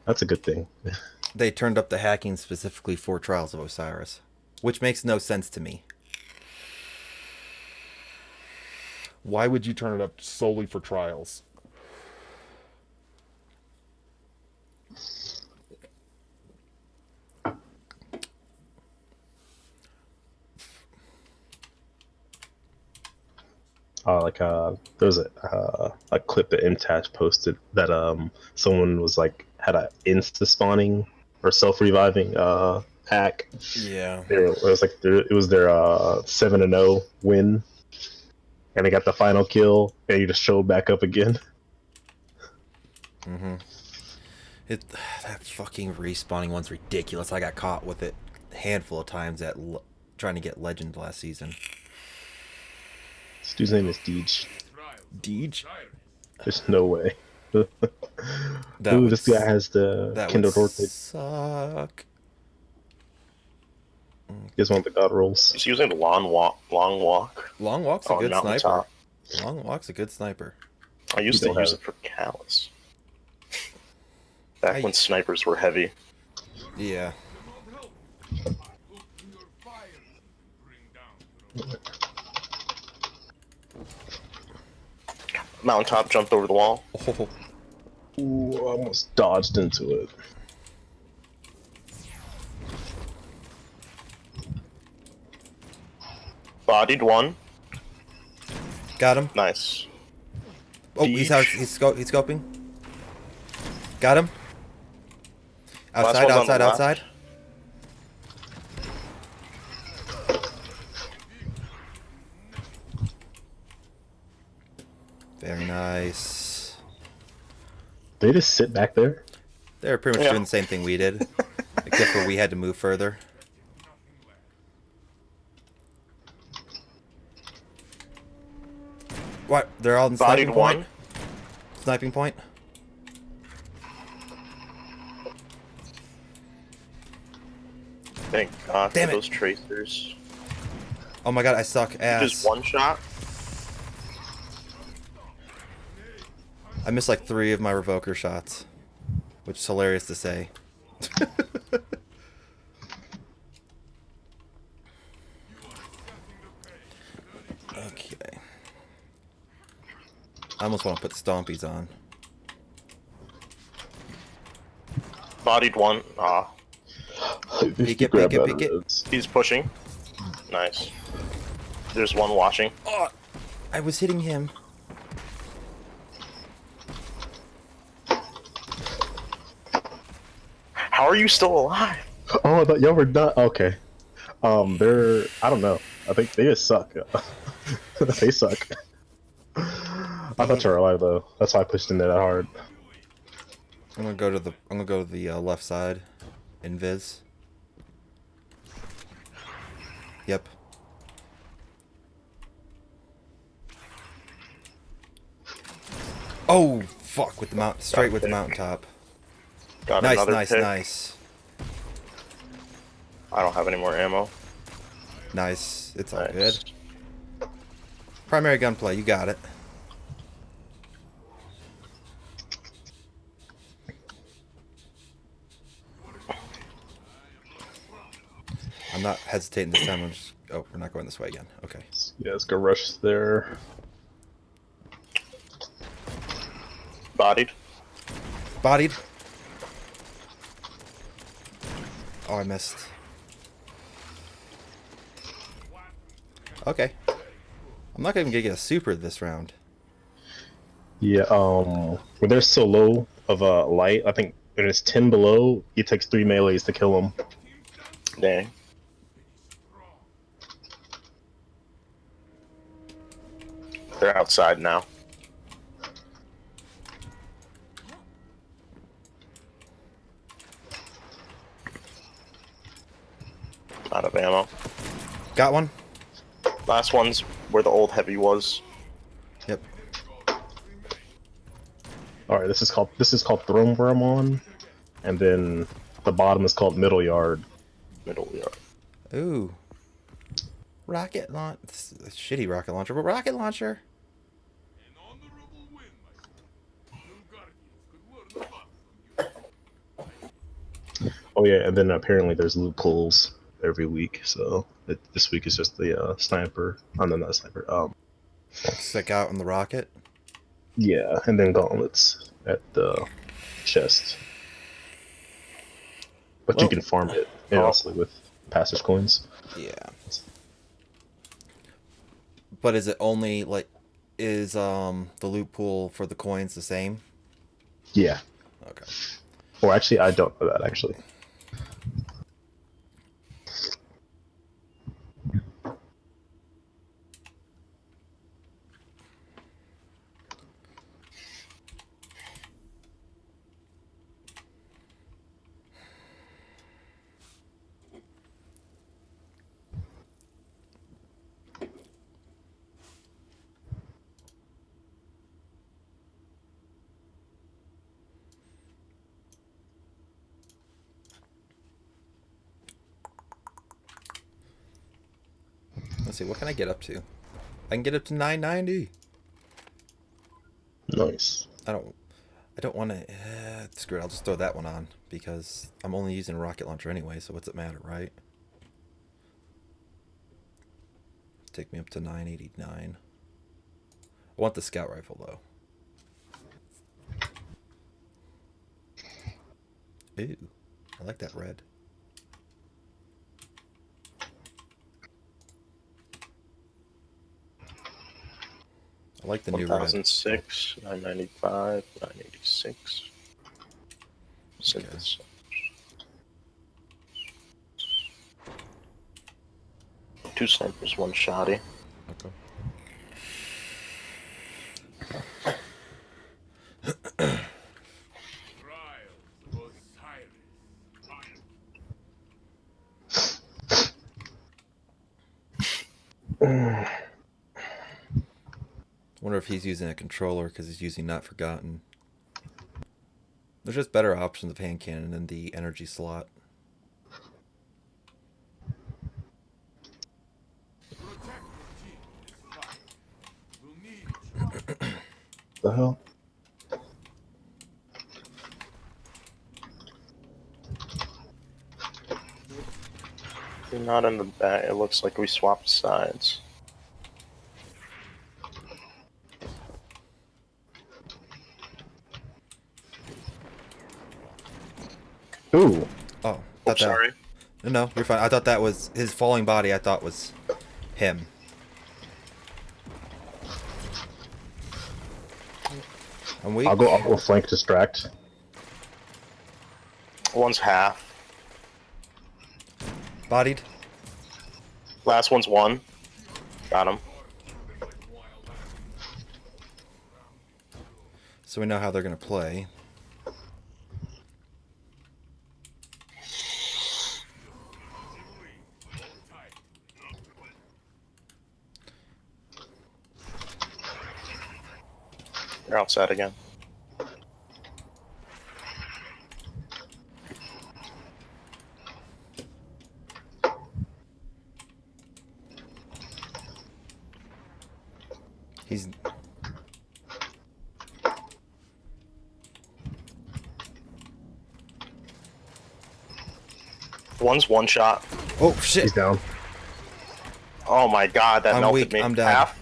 That's a good thing. They turned up the hacking specifically for Trials of Osiris, which makes no sense to me. Why would you turn it up solely for trials? There was a clip that MTash posted that someone was like had a insta spawning or self reviving hack. Yeah. It was their 7-0 win, and they got the final kill, and you just showed back up again. Mm-hmm. That fucking respawning one's ridiculous. I got caught with it a handful of times at trying to get legend last season. This dude's name is Deej. Deej? There's no way. That Ooh, would this guy has the That Kindled would Orchid. suck. He has one of the god rolls. He's using the long walk. Long Walk's a on good sniper. mountaintop. Long Walk's a good sniper. I used You to don't use have it for Callus. Back when snipers were heavy. Yeah. Mountaintop jumped over the wall. Oh, Ooh, I almost dodged into it. Bodied one. got him. Nice. Oh, he's out. He's scoping. Got him. Last Outside, one's on the outside, left. outside. Very nice. They just sit back there. They're pretty much Yeah. doing the same thing we did, except for we had to move further. What? They're all in Bodied sniping one. point? Sniping point? Thank God Damn for it. those tracers. Oh my god, I suck ass. Just one shot. I missed like 3 of my revoker shots, which is hilarious to say. Okay. I almost want to put stompies on. Bodied one. Ah, Peek it, Grab peek it, that peek it. Reds. he's pushing. Nice. There's one watching. Oh, I was hitting him. How are you still alive? Oh, I thought y'all were done. Okay. They're. I don't know. I think they just suck. They suck. I thought you were alive though. That's why I pushed in there that hard. I'm gonna go to the left side, invis. Yep. Oh fuck! With the mount, straight with the mountaintop. Got Nice, another nice, pick. nice, I don't have any more ammo. nice. It's all Nice. good. Primary gunplay, you got it. I'm not hesitating this time. I'm just. Oh, we're not going this way again. Okay. Yeah, let's go rush there. Bodied. Bodied. Oh, I missed. Okay. I'm not even gonna get a super this round. Yeah. When they're so low of a light, I think when it's 10 below, it takes 3 melees to kill them. Dang. They're outside now. Out of ammo. Got one? Last one's where the old heavy was. Yep. All right, this is called Throne Worm, and then the bottom is called Middle Yard. Middle yard. Ooh. Rocket launch. Shitty rocket launcher, but rocket launcher. Oh yeah, and then apparently there's loopholes every week. So this week is just the sniper. Oh no, not sniper. Stick out in the rocket. Yeah, and then gauntlets at the chest. But Well- you can farm it endlessly with passage coins. Yeah. But is it only like is the loot pool for the coins the same? Yeah. Okay. Or actually, I don't know that actually. Let's see, what can I get up to? I can get up to 990. Nice. I don't want to. Screw it. I'll just throw that one on because I'm only using a rocket launcher anyway. So what's it matter, right? Take me up to 989. I want the scout rifle though. Ooh, I like that red. I like the new red. 1006, 995, 986. Synthesis. Two snipers, one shoddy. Okay. Wonder if he's using a controller because he's using Not Forgotten. There's just better options of hand cannon in the energy slot. The hell? You're not in the back. It looks like we swapped sides. Ooh. Oh, Oh, thought that- sorry. No, you're fine. I thought that was his falling body. I thought was him. I'm weak. I'll go flank distract. One's half. Bodied. Last one's one. Got him. So we know how they're gonna play. They're outside again. He's One's one shot. oh shit. He's down. Oh my god, that I'm melted weak, me. I'm dead. Half.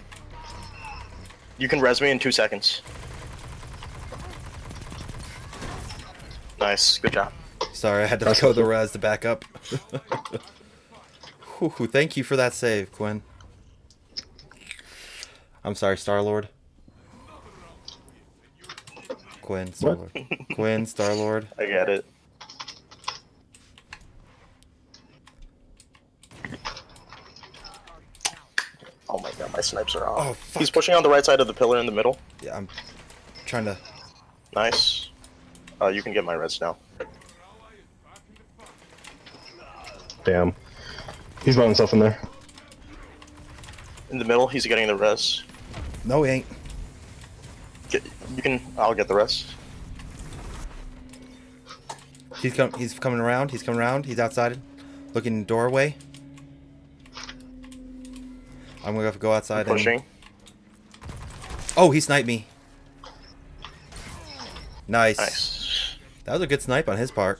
You can res me in 2 seconds. Nice, good job. Sorry, I had to That's go the okay. res to back up. Whew, thank you for that save, Quinn. I'm sorry, Star-Lord. Quinn, Star-Lord. Quinn, Star-Lord. I get it. Oh my god, my snipes are off. Oh, fuck. He's pushing on the right side of the pillar in the middle. Yeah, I'm trying to... Nice. You can get my res now. Damn. He's by himself in there. In the middle, he's getting the res. No, he ain't. You can. I'll get the res. He's coming around. He's coming around. He's outside, looking in the doorway. I'm gonna have to go outside and. Pushing. Oh, he sniped me. Nice. Nice. That was a good snipe on his part.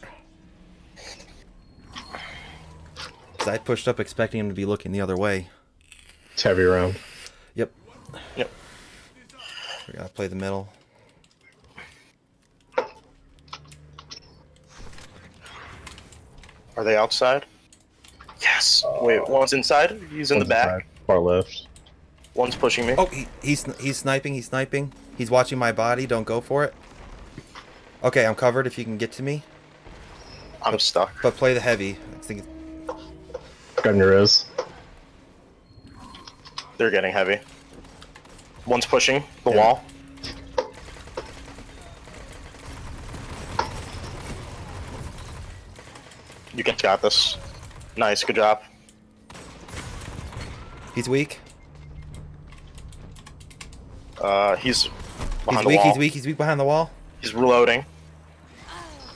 'Cause I pushed up expecting him to be looking the other way. It's heavy around. Yep. Yep. We gotta play the middle. Are they outside? Yes. Wait, one's inside. He's in the back. Far left. One's pushing me. Oh, he's sniping. He's sniping. He's watching my body. Don't go for it. Okay, I'm covered. If you can get to me, I'm stuck. but play the heavy. I think. Got your res. They're getting heavy. One's pushing the Yeah. wall. You guys got this. Nice, good job. He's weak. He's He's behind the weak. wall. He's weak. He's weak behind the wall. He's reloading.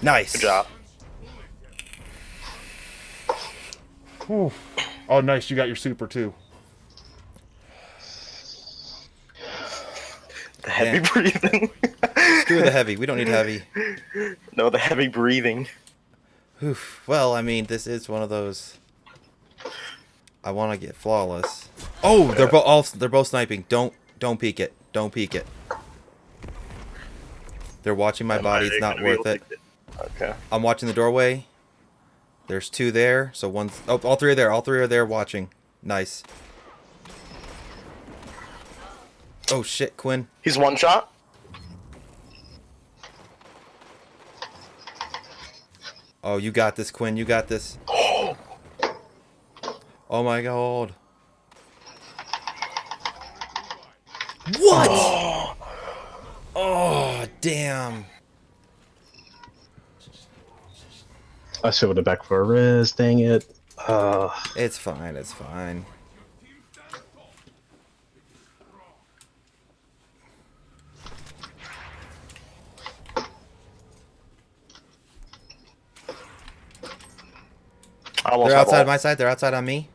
Nice. Good job. Whew. Oh, nice. You got your super too. The heavy Yeah. breathing. Screw the heavy. We don't need heavy. No, the heavy breathing. Oof. Well, I mean, this is one of those. I want to get flawless. Oh, they're both sniping. Don't peek it. Don't peek it. They're watching my body. It's not worth it. Okay. I'm watching the doorway. There's two there, so one's. Oh, all three are there. All three are there watching. Nice. Oh shit, Quinn. He's one shot. Oh, you got this, Quinn. You got this. Oh my god. What? Oh, damn. I should have back for a res. Dang it. It's fine. It's fine. I almost They're have outside ult. my side. They're outside on me.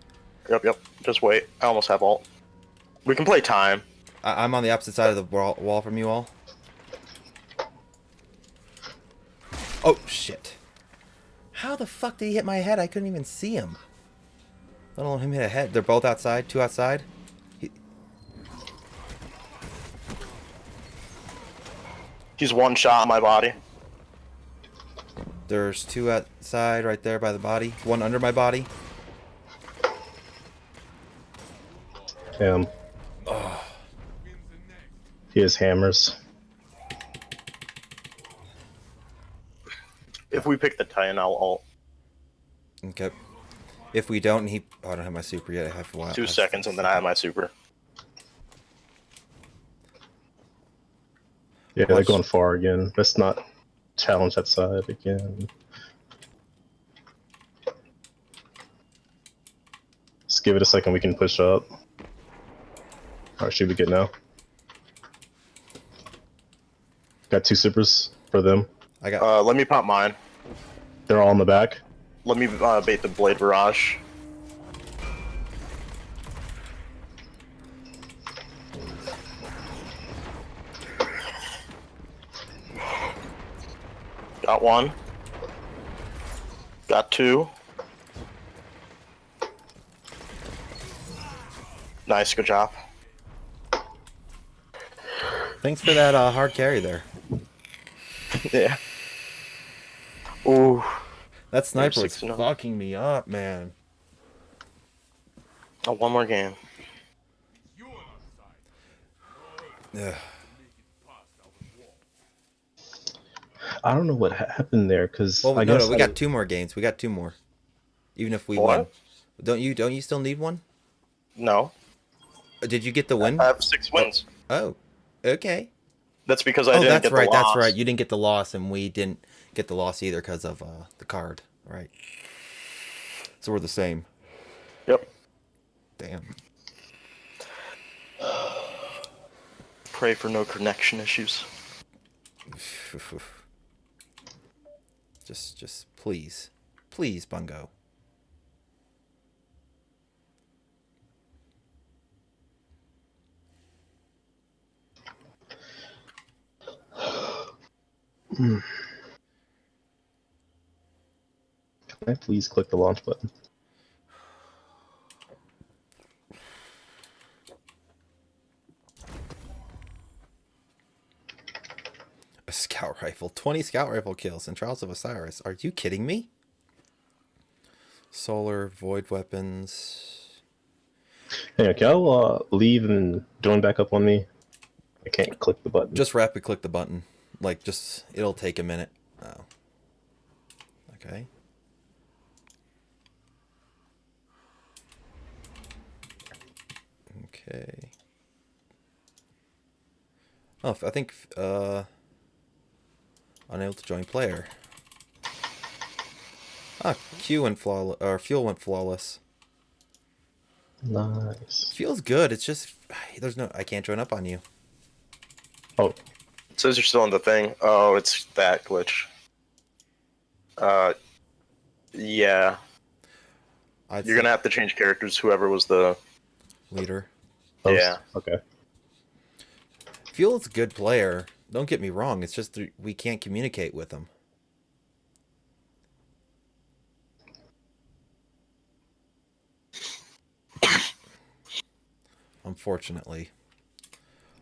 Yep. Just wait. I almost have ult. We can play time. I'm on the opposite side of the wall from you all. Oh, shit. How the fuck did he hit my head? I couldn't even see him. Let alone him hit a head. They're both outside. Two outside. He's one shot on my body. There's two outside right there by the body. One under my body. Damn. He has hammers. If we pick the Titan, I'll ult. Okay. If we don't, and he... Oh, I don't have my super yet. I have a while. 2 seconds and then I have my super. Yeah, they're Watch. going far again. Let's not challenge that side again. Just give it a second, we can push up. Alright, should be good now. Got 2 supers for them. I got... Let me pop mine. They're all in the back. Let me bait the Blade Barrage. Got one. Got two. Nice, good job. Thanks for that hard carry there. Yeah. Ooh. That sniper was 6-0. fucking me up, man. Oh, one more game. Ugh. I don't know what happened there, because Well, I no, guess we got 2 more games. We got 2 more. Even if we What? win. Don't you still need one? No. Did you get the win? I have 6 wins. Oh, okay. That's because I Oh, didn't that's get right. the loss. That's right. You didn't get the loss, and we didn't get the loss either because of the card, right? So we're the same. Yep. Damn. Pray for no connection issues. Just please. Please, Bungo. Can I please click the launch button? A scout rifle. 20 scout rifle kills in Trials of Osiris. Are you kidding me? Solar, void weapons. Hey, can I leave and join back up on me? I can't click the button. Just rapid click the button. Like, just, it'll take a minute. Oh. Okay. Okay. Oh, I think, unable to join player. Ah, Q went flawless, or fuel went flawless. Nice. Feels good. It's just, there's no, I can't join up on you. Oh, It says you're still on the thing. Oh, it's that glitch. Yeah. You're gonna have to change characters. Whoever was the leader. host? Yeah. Okay. Fuel's a good player. Don't get me wrong. It's just we can't communicate with him. Unfortunately.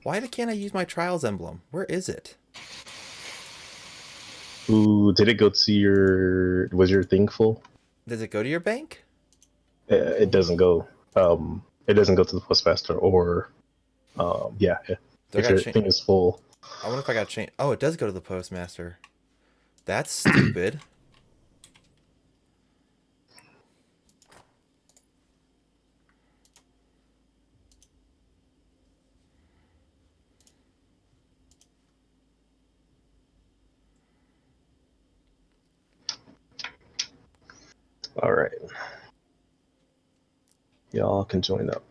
Why can't I use my Trials emblem? Where is it? Ooh, did it go to your? Was your thing full? Does it go to your bank? It doesn't go. It doesn't go to the postmaster or. Yeah. Do I If gotta your cha- thing is full. I wonder if I got to change. Oh, it does go to the postmaster. That's stupid. All right. Y'all can join up.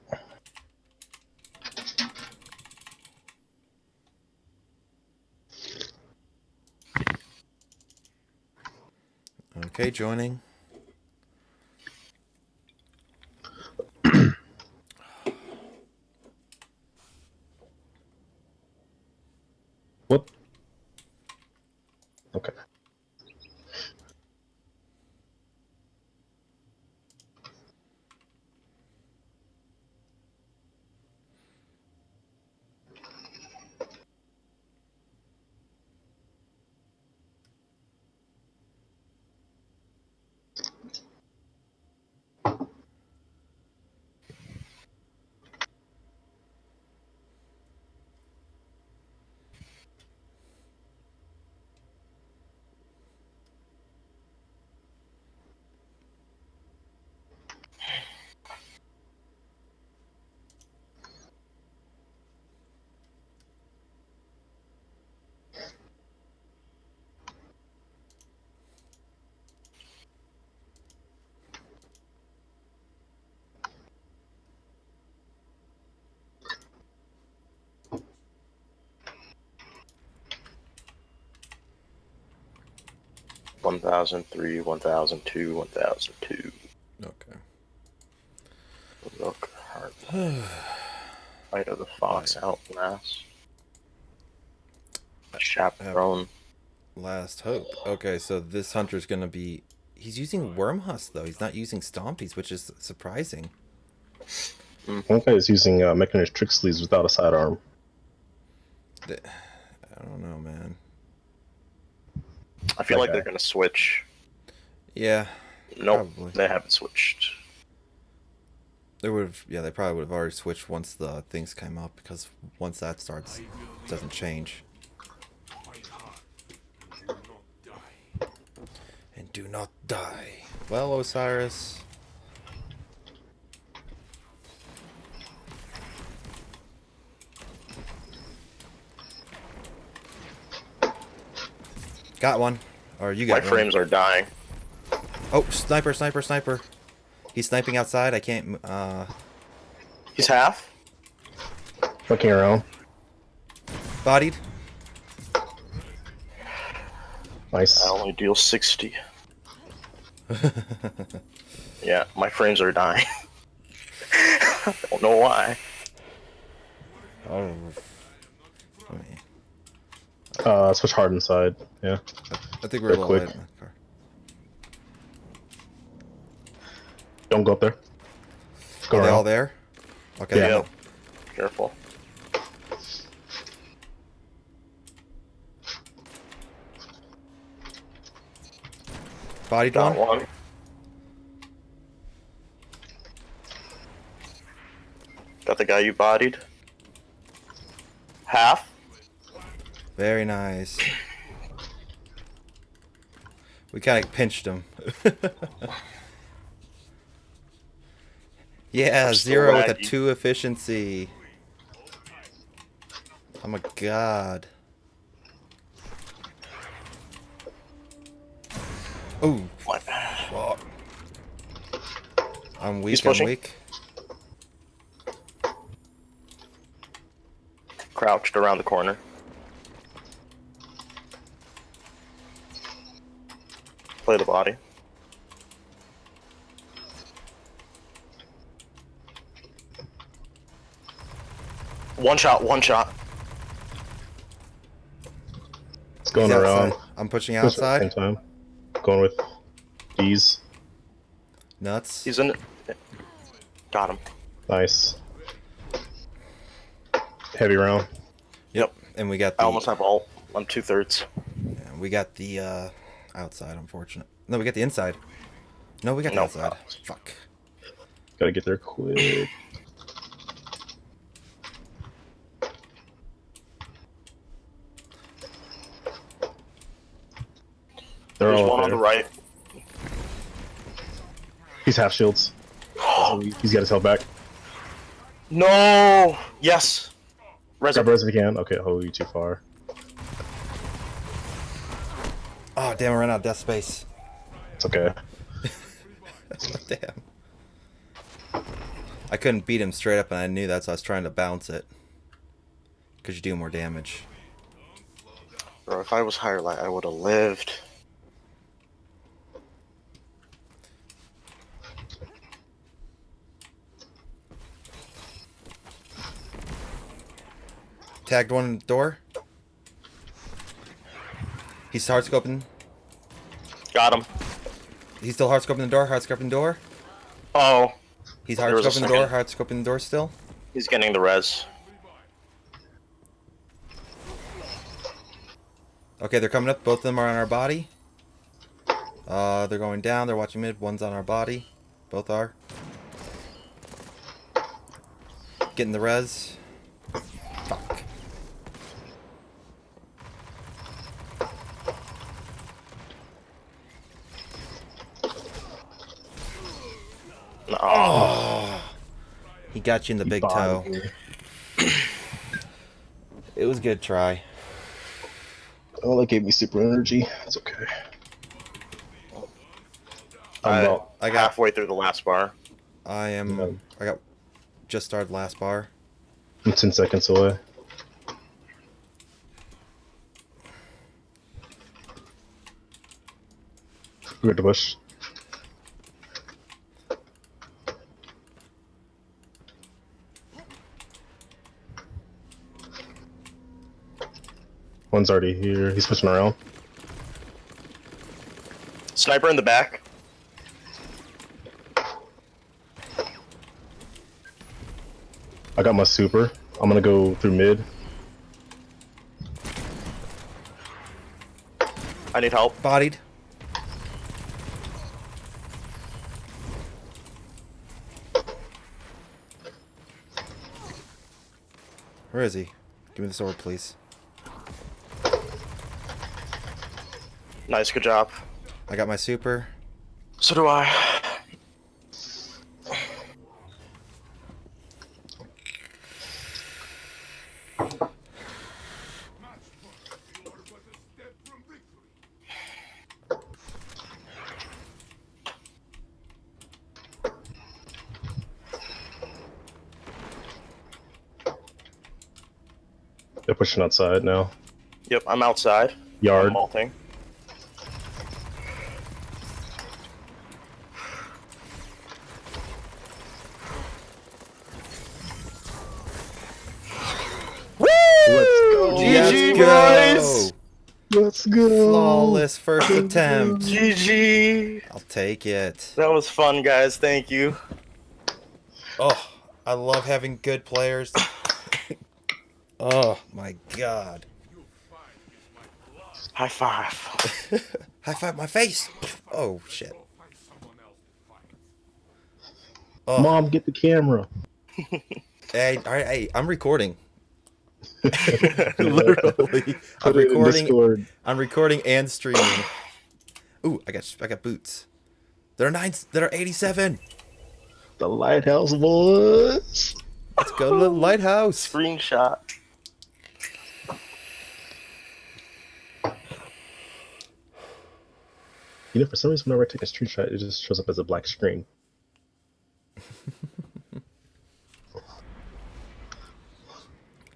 Okay, joining. What? Okay. One 1003, 1002, 1002. Okay. Look, heart. Fight of the Fox Outlass. A chaperone. Last hope. Okay, so this hunter's gonna be... He's using Wormhusk, though. He's not using Stompies, which is surprising. One guy is using Mechanist Trick Sleeves without a sidearm. I don't know, man. I feel like Okay. they're gonna switch. Yeah, Nope, Probably. they haven't switched. they would have. Yeah, they probably would have already switched once the things came up, because once that starts, it doesn't change. And do not die. Well, Osiris. Got one. Or you My got one. frames are dying. Oh, sniper, sniper, sniper. He's sniping outside. I can't. He's half. Looking around. Bodied. Nice. I only deal 60. Yeah, my frames are dying. I don't know why. Oh. I mean, Switch hard inside. Yeah. I think we're a They're little quick. late in the car. Don't go up there. Go Are they around. all there? Okay. Yeah. Yep. Careful. Bodied Got one. one. Got the guy you bodied. Half. Very nice. We kind of pinched him. Yeah, I'm still 0 with a laggy. 2 efficiency. Oh my god. Oh, What? fuck. I'm He's weak, I'm pushing. weak. Crouched around the corner. Play the body. One shot, one shot. It's going He's around. outside. I'm pushing Push at the outside. same time. Going with ease. Nuts. He's in. Got him. Nice. Heavy round. Yep. And we got I the almost have ult. I'm 2/3. yeah, we got the outside, unfortunate. No, we got the inside. No, we got the No. outside. Fuck. Gotta get there quick. They're There's all one up on the there. right. He's half shields. He's got his health back. No. Yes. Res Grab res if you can. Okay, oh, you too far. Oh, damn, I ran out of death space. It's okay. Damn. I couldn't beat him straight up, and I knew that, so I was trying to bounce it. Because you do more damage. Bro, if I was higher light, I would have lived. Tagged one in the door. He's hard scoping. Got him. He's still hard scoping the door. Hard scoping the door. Oh, He's There hard was a scoping the door. second. Hard scoping the door still. he's getting the res. Okay, they're coming up. Both of them are on our body. They're going down. They're watching mid. One's on our body. Both are. Getting the res. Fuck. Oh, He got you in the big toe. It was a good try. Oh, that gave me super energy. It's okay. I'm I, about I got- halfway through the last bar. I am. Yeah. I got just started last bar. I'm 10 seconds away. We're at the bush. One's already here. He's switching around. Sniper in the back. I got my super. I'm gonna go through mid. I need help. Bodied. Where is he? Give me the sword, please. Nice, good job. I got my super. So do I. They're pushing outside now. Yep, I'm outside. Yard. I'm ulting. GG, Let's boys! go. Let's go. Flawless first attempt. GG! I'll take it. That was fun, guys. Thank you. Oh, I love having good players. Oh my god. High five. High five my face. Oh shit. Oh. Mom, get the camera. Hey, all right, hey, I'm recording. Literally. Literally. I'm Put it in recording. Discord. I'm recording and streaming. Ooh, I got boots. They're 87. The lighthouse boys. Let's go to the lighthouse. Screenshot. You know, for some reason, whenever I take a screenshot, it just shows up as a black screen.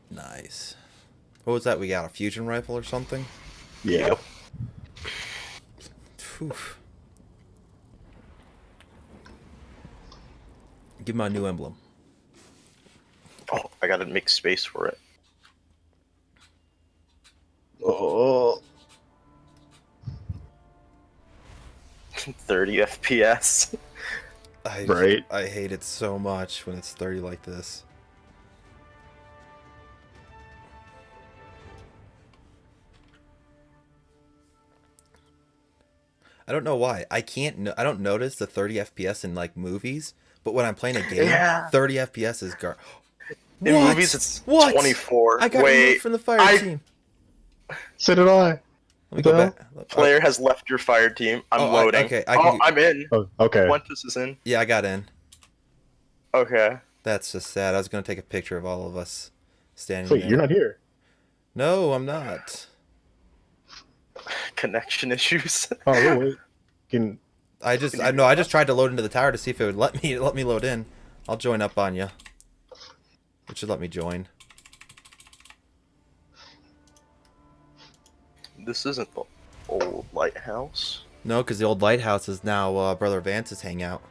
Nice. What was that? We got a fusion rifle or something? Yeah. Phew. Give him a new emblem. Oh, I gotta make space for it. Oh. 30 FPS. Right. I hate it so much when it's 30 like this. I don't know why. I don't notice the 30 FPS in like movies, but when I'm playing a game, Yeah. 30 FPS is In movies, it's 24. I got Wait, removed from the fire I- team. So did I. Let me go Well, back. Player has left your fire team. I'm Oh, loading. okay, I can- I'm in. Oh, okay. Quintus is in. Yeah, I got in. Okay. That's just sad. I was gonna take a picture of all of us standing Wait, there. you're not here. No, I'm not. Connection issues. Oh, wait. Can I just tried to load into the tower to see if it would let me load in. I'll join up on you. It should let me join. This isn't the old lighthouse. No, because the old lighthouse is now Brother Vance's hangout.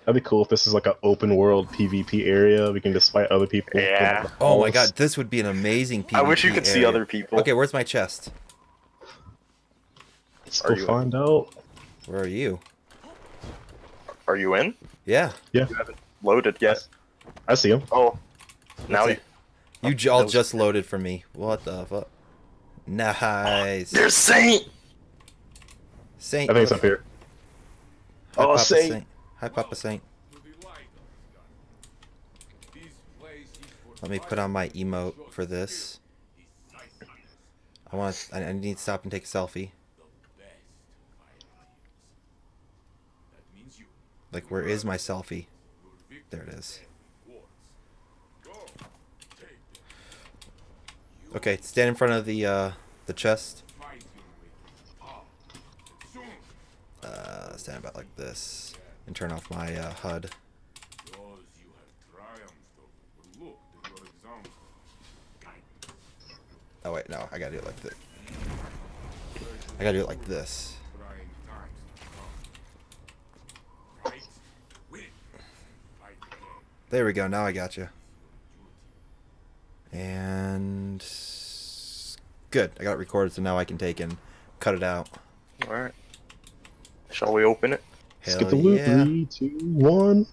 That'd be cool if this is like an open world PvP area. We can just fight other people. Yeah. Oh my god, this would be an amazing PvP I wish you could see area. other people. Okay, where's my chest? Let's Are go you- find out. Where are you? Are you in? Yeah. Yeah, You haven't loaded yet. I see him. Oh. Now That's you. it. You all that was- just loaded for me. What the fuck? Nice. There's Saint! Saint. I think it's up here. Hi, Oh, Papa Saint. Hi, Papa Saint. Let me put on my emote for this. I need to stop and take a selfie. Like, where is my selfie? There it is. Okay, stand in front of the chest. Stand about like this. And turn off my HUD. Oh wait, no, I gotta do it like this. I gotta do it like this. There we go, now I got you. And good, I got it recorded, so now I can take and cut it out. Alright. Shall we open it? Let's Hell get the loot. yeah. 3, 2, 1.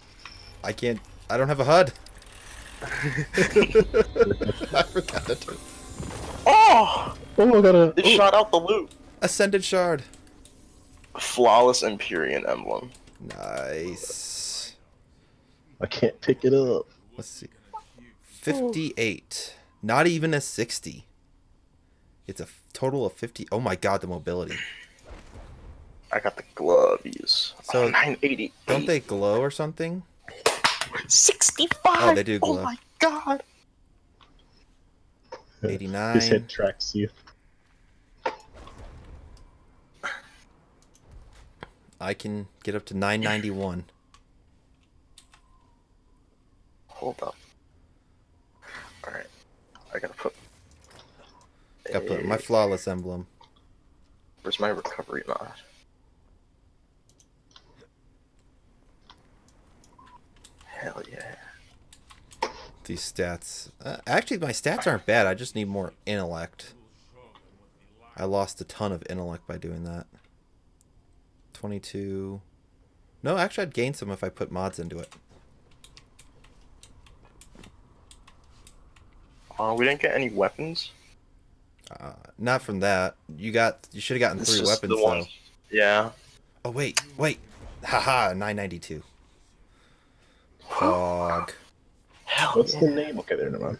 I don't have a HUD. I forgot to turn. Oh! Oh, I got a. It shot out the loot. Ascended Shard. Flawless Empyrean emblem. Nice. I can't pick it up. Let's see. 58. Not even a 60. It's a total of 50. Oh my god, the mobility. I got the glovies. So, Oh, 980. Don't they glow or something? 65. Oh, they do glow. Oh my god. 89. His head tracks you. I can get up to 991. Hold up. Alright. I gotta put. Got put my flawless emblem. Where's my recovery mod? Hell these stats. Actually, my stats aren't bad. I just need more intellect. I lost a ton of intellect by doing that. 22. No, actually, I'd gain some if I put mods into it. We didn't get any weapons. Not from that. You should have gotten This 3 is weapons the one. though. Yeah. Oh wait. Haha, 992. Fog. Hell What's yeah. the name? Okay, there, never mind.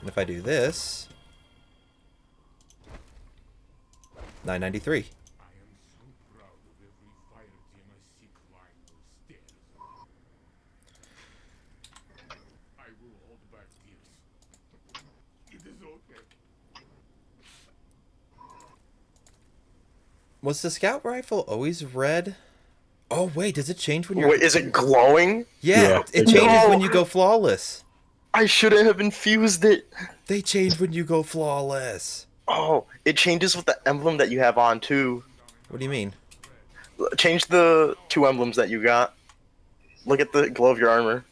And if I do this, 993. Was the scout rifle always red? Oh wait, does it change when you're? Wait, is it glowing? Yeah, Yeah, it it changes does. when you go flawless. I shouldn't have infused it. They change when you go flawless. Oh, it changes with the emblem that you have on too. What do you mean? Change the 2 emblems that you got. Look at the glow of your armor.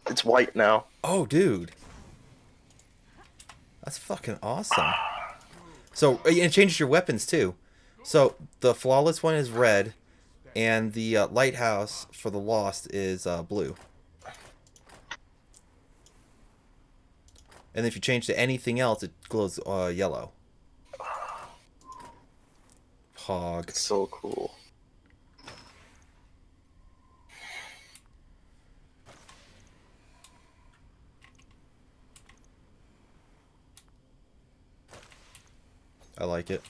It's white now. Oh, dude. That's fucking awesome. So, it changes your weapons too. So, the flawless one is red, and the lighthouse for the lost is blue. And if you change to anything else, it glows yellow. Pog. It's so cool. I like it.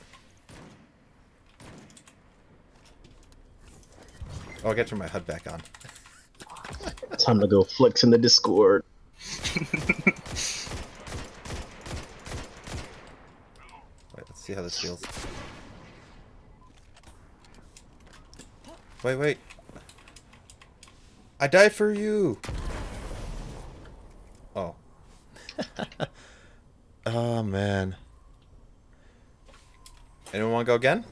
Oh, I gotta turn my HUD back on. Time to go flex in the Discord. Wait, let's see how this feels. Wait. I die for you! Oh. Oh, man. Anyone want to go again?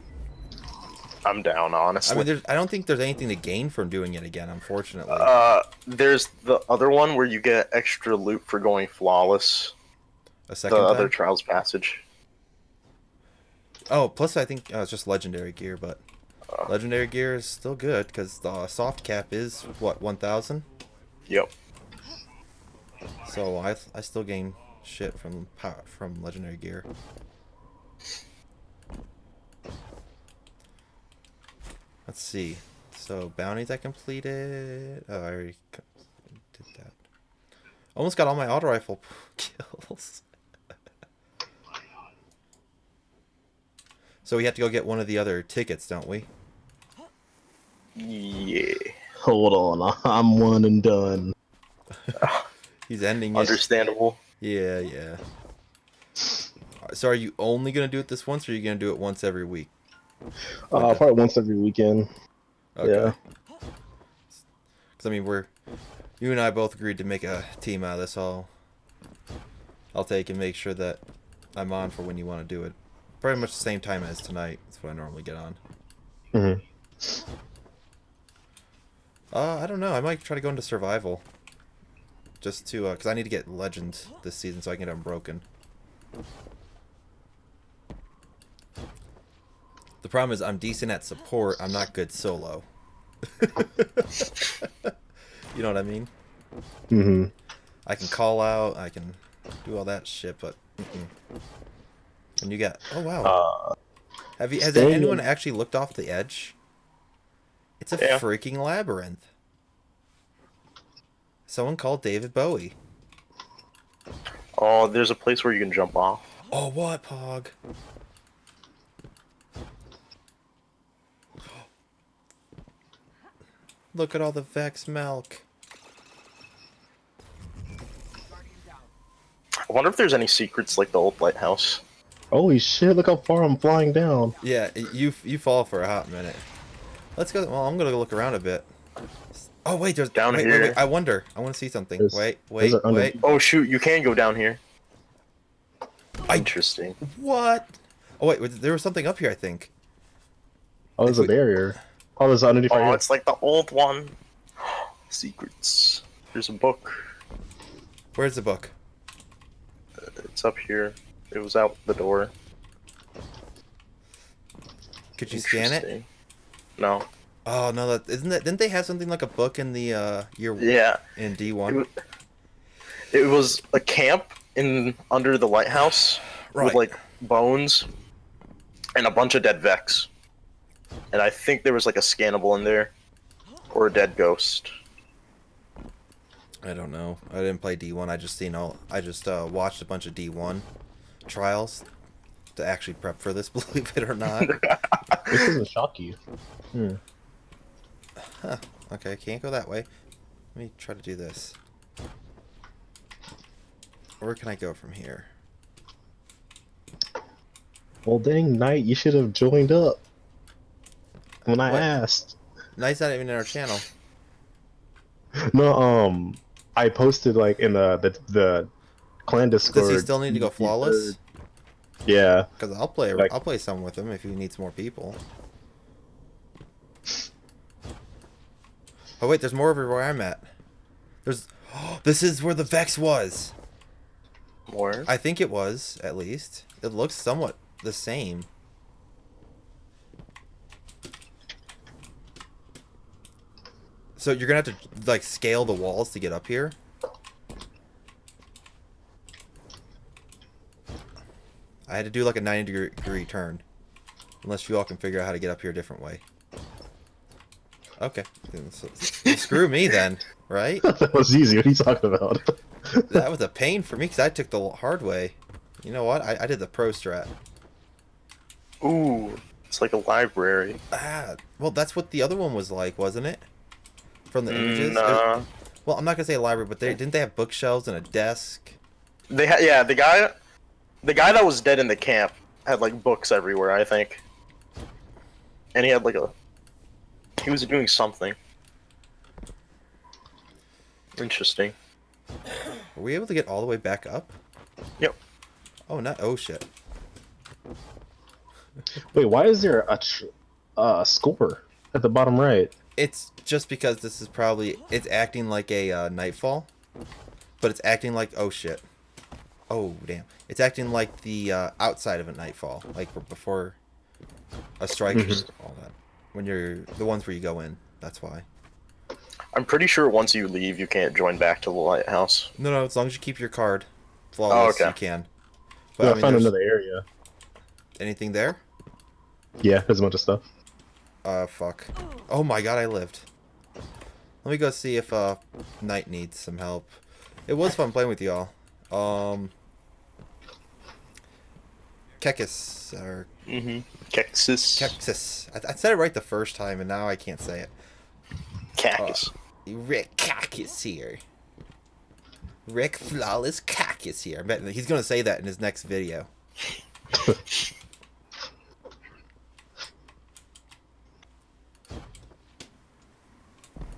I'm down, honestly. I mean, I don't think there's anything to gain from doing it again, unfortunately. There's the other one where you get extra loot for going flawless. A The second time? other Trials Passage. Oh, plus I think it's just legendary gear, but legendary gear is still good because the soft cap is what, 1,000? Yep. So I still gain shit from legendary gear. Let's see. So bounties I completed. Oh, I already did that. Almost got all my auto rifle kills. So we have to go get one of the other tickets, don't we? Yeah. Hold on, I'm one and done. He's ending it. Understandable. Yeah. So are you only gonna do it this once, or are you gonna do it once every week? Probably once every weekend. Okay. Yeah. Because I mean, you and I both agreed to make a team out of this. I'll take and make sure that I'm on for when you want to do it. Pretty much the same time as tonight. That's what I normally get on. Mm-hmm. I don't know. I might try to go into survival. Just to, because I need to get legend this season so I can get Unbroken. The problem is I'm decent at support. I'm not good solo. You know what I mean? Mm-hmm. I can call out. I can do all that shit, but. And you got. Oh wow. Has staying anyone in- actually looked off the edge? It's a Yeah. freaking labyrinth. Someone called David Bowie. Oh, there's a place where you can jump off. Oh, what, Pog? Look at all the Vex milk. I wonder if there's any secrets like the old lighthouse. Holy shit, look how far I'm flying down. Yeah, you fall for a hot minute. Let's go. Well, I'm gonna look around a bit. Oh wait, there's Down wait, here. Wait, I wonder. I want to see something. There's- Wait, there's an under- wait. Oh shoot, you can go down here. Interesting. What? Oh wait, there was something up here. I think. Oh, there's a barrier. Oh, there's underneath right Oh, here. it's like the old one. Secrets. There's a book. Where's the book? It's up here. It was out the door. Could you scan it? Interesting. No. Oh no, that isn't that. Didn't they have something like a book in the year Yeah. in It D1? was, it was a camp in under the lighthouse Right. with like bones and a bunch of dead Vex. And I think there was like a scannable in there or a dead ghost. I don't know. I didn't play D1. I just watched a bunch of D1 trials to actually prep for this. Believe it or not. This doesn't shock you. Huh. Okay, can't go that way. Let me try to do this. Where can I go from here? Well, dang, Knight, you should have joined up when I What? asked. Knight's not even in our channel. No, I posted like in the clan Discord. Does he still need to go flawless? Yeah. Because I'll play. Like- I'll play some with him if he needs more people. Oh wait, there's more over where I'm at. There's. This is where the Vex was. Where? I think it was, at least. It looks somewhat the same. So you're gonna have to like scale the walls to get up here. I had to do like a 90-degree turn. Unless you all can figure out how to get up here a different way. Okay. So screw me then, right? That was easy. What are you talking about? That was a pain for me because I took the hard way. You know what? I did the pro strat. Ooh, it's like a library. Ah, well, that's what the other one was like, wasn't it? From the images. Nah. Well, I'm not gonna say a library, but didn't they have bookshelves and a desk? They had the guy that was dead in the camp had like books everywhere, I think. And he had like he was doing something. Interesting. Were we able to get all the way back up? Yep. Oh, not. Oh shit. Wait, why is there a score at the bottom right? It's just because this is probably it's acting like a Nightfall, but it's acting like oh shit. Oh damn! It's acting like the outside of a Nightfall, like before a strike or all that. When you're the ones where you go in, that's why. I'm pretty sure once you leave, you can't join back to the lighthouse. No, as long as you keep your card flawless, okay. you can. But I mean, found there's another area. anything there? Yeah, there's a bunch of stuff. Fuck. Oh my god, I lived. Let me go see if Knight needs some help. It was fun playing with y'all. Kekis or Cactus. Keksis. I said it right the first time, and now I can't say it. Cactus. Rick Cactus here. Rick Flawless Cactus here. I bet he's gonna say that in his next video.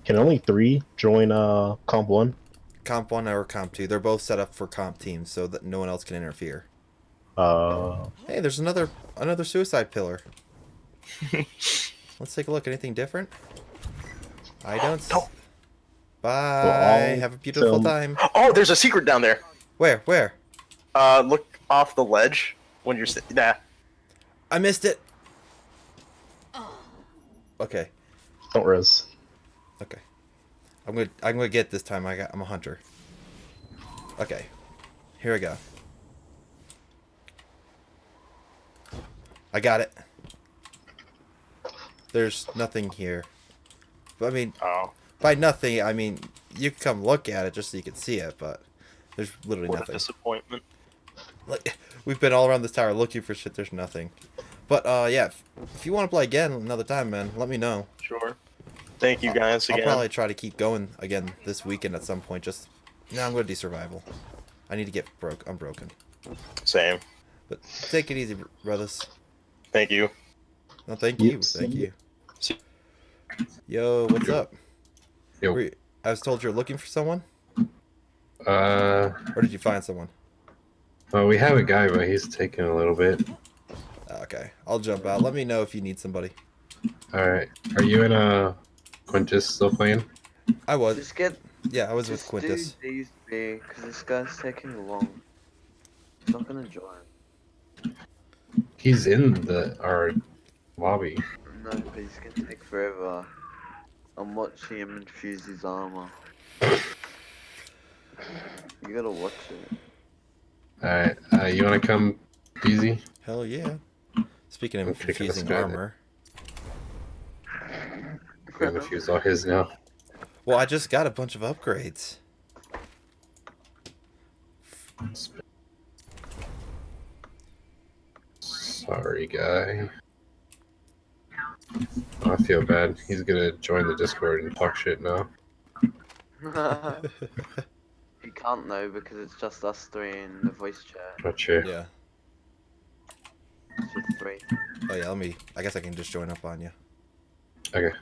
Can only 3 join Comp 1? Comp 1 or Comp 2. They're both set up for Comp teams so that no one else can interfere. Hey, there's another suicide pillar. Let's take a look. Anything different? I don't. No. Bye. Well, Have a beautiful time. Oh, there's a secret down there. Where? Where? Look off the ledge when you're nah. I missed it. Okay. Don't res. Okay. I'm gonna get it this time. I'm a hunter. Okay. Here we go. I got it. There's nothing here. I mean, Oh, by nothing, I mean you can come look at it just so you can see it, but there's literally what a nothing. disappointment. Like, we've been all around this tower looking for shit. There's nothing. But yeah, if you want to play again another time, man, let me know. Sure. Thank you guys I'll again. probably try to keep going again this weekend at some point. Just I'm gonna do survival. I need to get unbroken. Same. But take it easy, brothers. Thank you. No, thank Yep, you. see Thank ya. you. Yo, what's up? Yo. I was told you're looking for someone, Uh, or did you find someone? Well, we have a guy, but he's taking a little bit. Okay, I'll jump out. Let me know if you need somebody. All right. Are you in Quintus still playing? I was. Just get. Yeah, I was with Just Quintus. do these big, because this guy's taking long. He's not gonna join. He's in our lobby. No, but he's gonna take forever. I'm watching him infuse his armor. You gotta watch it. All right. You want to come, Easy? Hell yeah. Speaking of I'm kicking this infusing guy. armor. I'm gonna fuse all his now. Well, I just got a bunch of upgrades. Sorry, guy. Oh, I feel bad. He's gonna join the Discord and talk shit now. He can't though because it's just us three in the voice chat. Gotcha. Yeah. It's just three. Oh yeah, I guess I can just join up on you. Okay.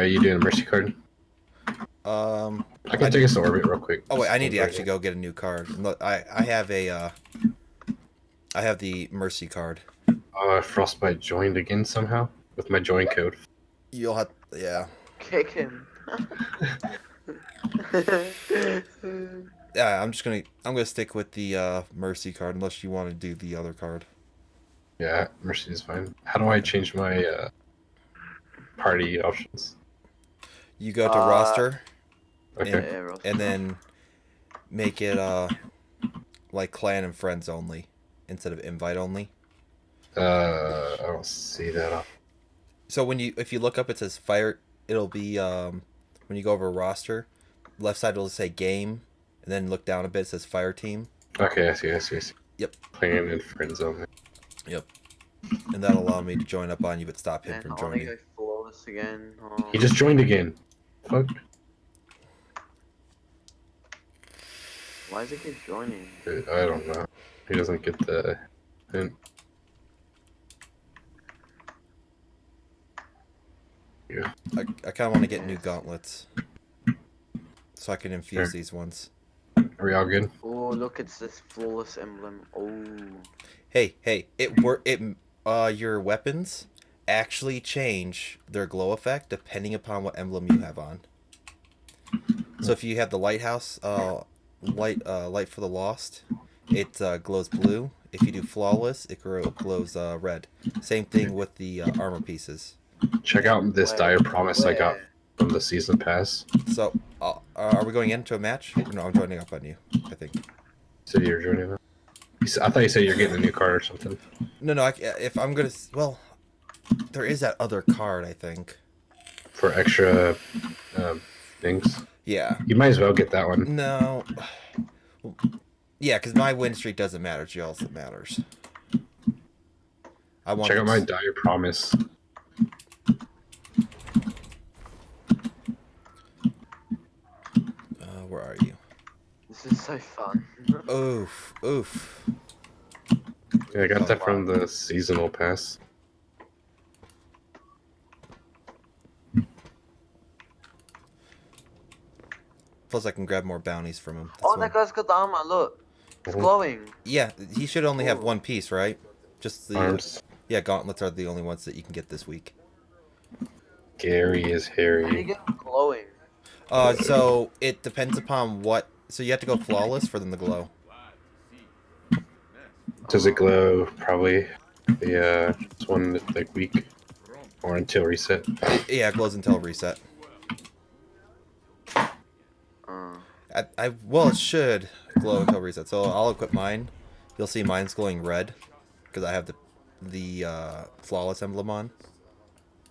You doing a mercy card? I can take us to orbit real quick. Oh wait, I need to Just actually go get a new card. Look, I have a I have the mercy card. Frostbite joined again somehow with my join code. You'll have yeah. Kick him. Yeah, I'm gonna stick with the mercy card unless you want to do the other card. Yeah, mercy is fine. How do I change my party options? You go to roster Okay. Yeah, Ross. and then make it like clan and friends only instead of invite only. I don't see that up. So if you look up, it says fire. It'll be when you go over roster, left side will say game, and then look down a bit. It says fire team. Okay, I see. Yep. Clan and friends only. Yep. And that'll allow me to join up on you, but stop him Man, I from wanna joining. go flawless again. Oh. He just joined again. Fuck. Why does he keep joining? I don't know. He doesn't get the hint. Yeah. I kind of want to get new gauntlets, so I can infuse Sure. these ones. Are we all good? Oh, look, it's this flawless emblem. Oh. Hey, your weapons actually change their glow effect depending upon what emblem you have on. So if you have the lighthouse, light for the lost, it glows blue. If you do flawless, it glows red. Same thing with the armor pieces. Check out this Wait, dire promise I got where? from the season pass. So, are we going into a match? No, I'm joining up on you. I think. Said you're joining us. I thought you said you're getting a new card or something. No. If I'm gonna, well, there is that other card. I think. For extra things. Yeah. You might as well get that one. No. Yeah, because my win streak doesn't matter. It's yours that matters. I want. Check out my dire promise. Where are you? This is so fun. Oof. Yeah, I got Oh, that from wow. the seasonal pass. Plus, I can grab more bounties from him. That's Oh, one. that guy's got the armor. Look, it's Mhm. glowing. Yeah, he should only have Cool. one piece, right? Just the Arms. yeah. Gauntlets are the only ones that you can get this week. Gary is How do you hairy. get glowing? So it depends upon what. So you have to go flawless for them to glow. Does it glow? Probably the this one like week or until reset. Yeah, it glows until reset. Well, it should glow until reset. So I'll equip mine. You'll see mine's glowing red because I have the flawless emblem on.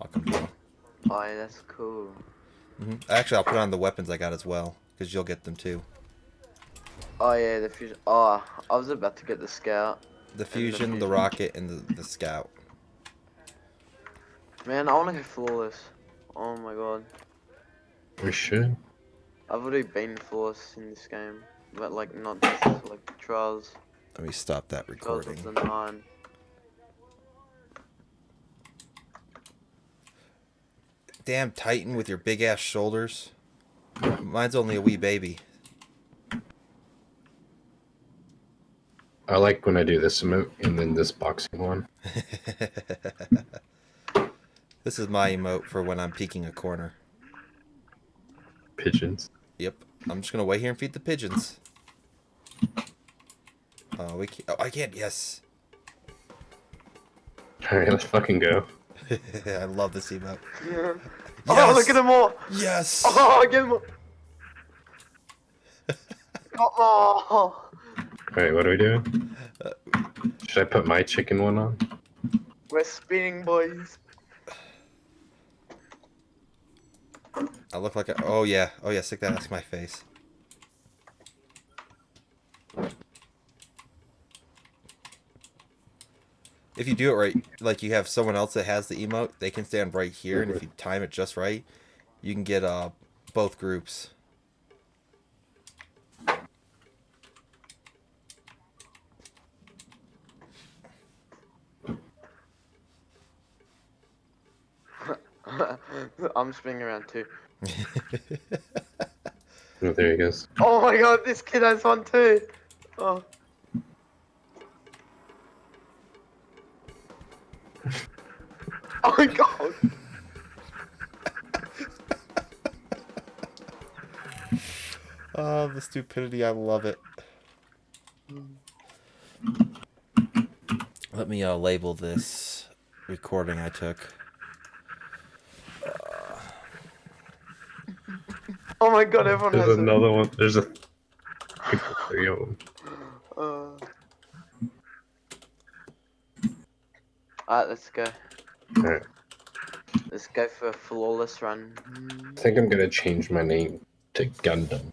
I'll come down. Oh, yeah, that's cool. Actually, I'll put on the weapons I got as well because you'll get them too. Oh yeah, the fusion. Oh, I was about to get the scout. The fusion, the rocket, and the scout. Man, I want to go flawless. Oh my god, We should. I've already been flawless in this game, but like not just like trials. Let me stop that Trials recording. was the 9. Damn Titan with your big ass shoulders. Mine's only a wee baby. I like when I do this emote and then this boxing one. This is my emote for when I'm peeking a corner. Pigeons. Yep. I'm just gonna wait here and feed the pigeons. Oh, we can't. Oh, I can't. Yes. Alright, let's fucking go. I love this emote. Yeah. Yes! Oh, look at them all! Yes. Oh, get them all! Oh! Alright, what are we doing? Should I put my chicken one on? We're spinning, boys. I look like a. Oh yeah. Oh yeah. Stick that next to my face. If you do it right, like you have someone else that has the emote, they can stand right here, and if you time it just right, you can get both groups. I'm spinning around too. Oh, there he goes. Oh my god, this kid has one too! Oh. Oh my god! Oh, the stupidity, I love it. Let me label this recording I took. Oh my god, everyone There's has another one. There's a 3 of them. Alright, let's go. Alright. Let's go for a flawless run. I think I'm gonna change my name to Gundam.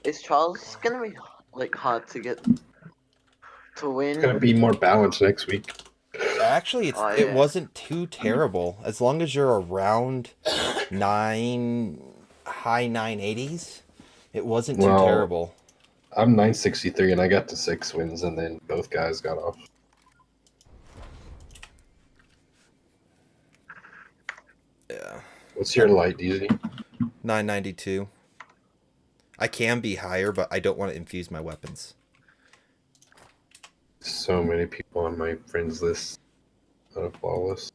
Is Charles gonna be like hard to get to win? It's gonna be more balanced next week. Actually, Oh, it yeah. wasn't too terrible. As long as you're around high 980s, it wasn't too Well, terrible. I'm 963 and I got to 6 wins and then both guys got off. Yeah. What's your light, DZ? 992. I can be higher, but I don't want to infuse my weapons. So many people on my friends list that are flawless.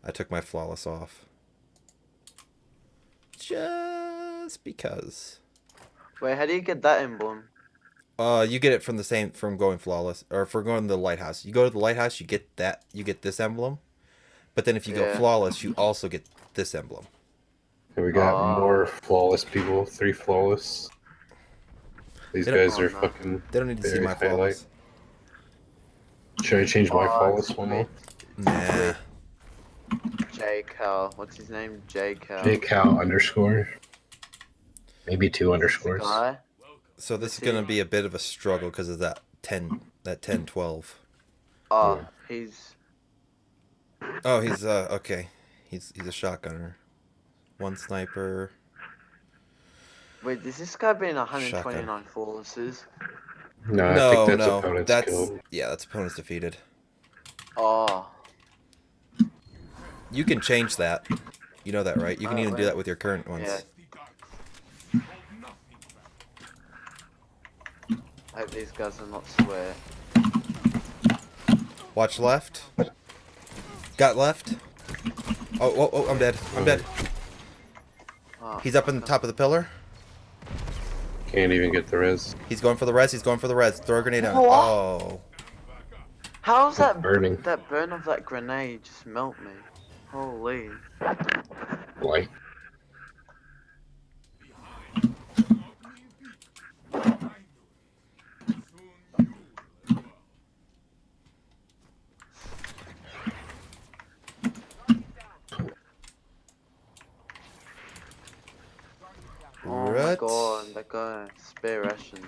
I took my flawless off. Just because. Wait, how do you get that emblem? You get it from going flawless, or for going to the lighthouse. You go to the lighthouse, you get this emblem, but then if you go Yeah. flawless, you also get this emblem. And we got more flawless people, 3 flawless. These They don't- guys are no. fucking They don't need to see very my highlight. flawless. Should I change my Oh, flawless one off? Nah. J Cal. What's his name? J Cal. JCal_. Maybe 2 underscores. Guy. So this is see. gonna be a bit of a struggle because of that 10-12. Oh, Yeah. he's. Oh, he's okay. He's a shotgunner. 1 sniper. Wait, is this guy being 129 flawlesses? No, I No, think that's no, opponent's that's killed. yeah, that's opponent's defeated. Oh. You can change that. You know that, right? You can Oh, even do right. that with your current ones. Yeah. I hope these guys are not swear. Watch left. Got left. Oh, I'm dead. I'm dead. Oh, He's up in the top of the pillar. Can't even get the res. He's going for the res. He's going for the res. Throw a grenade on. What? Oh. how's that burning. That burn of that grenade just melt me? Holy. Like, Oh my Right. god, that guy. Spare ration.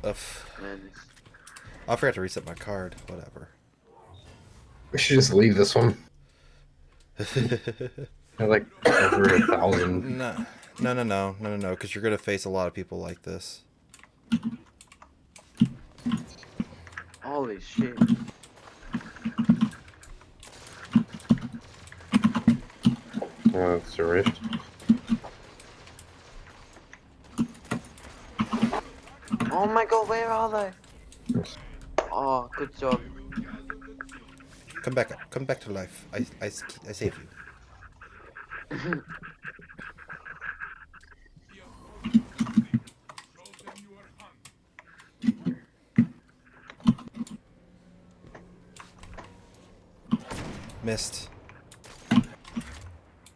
Ugh. Man, I forgot to reset my card. Whatever. we should just leave this one. They're like over 1,000. No, because you're gonna face a lot of people like this. Holy shit. Oh, it's a rift. Oh my god, where are they? Yes. Oh, good job. Come back up. Come back to life. I save you. Missed.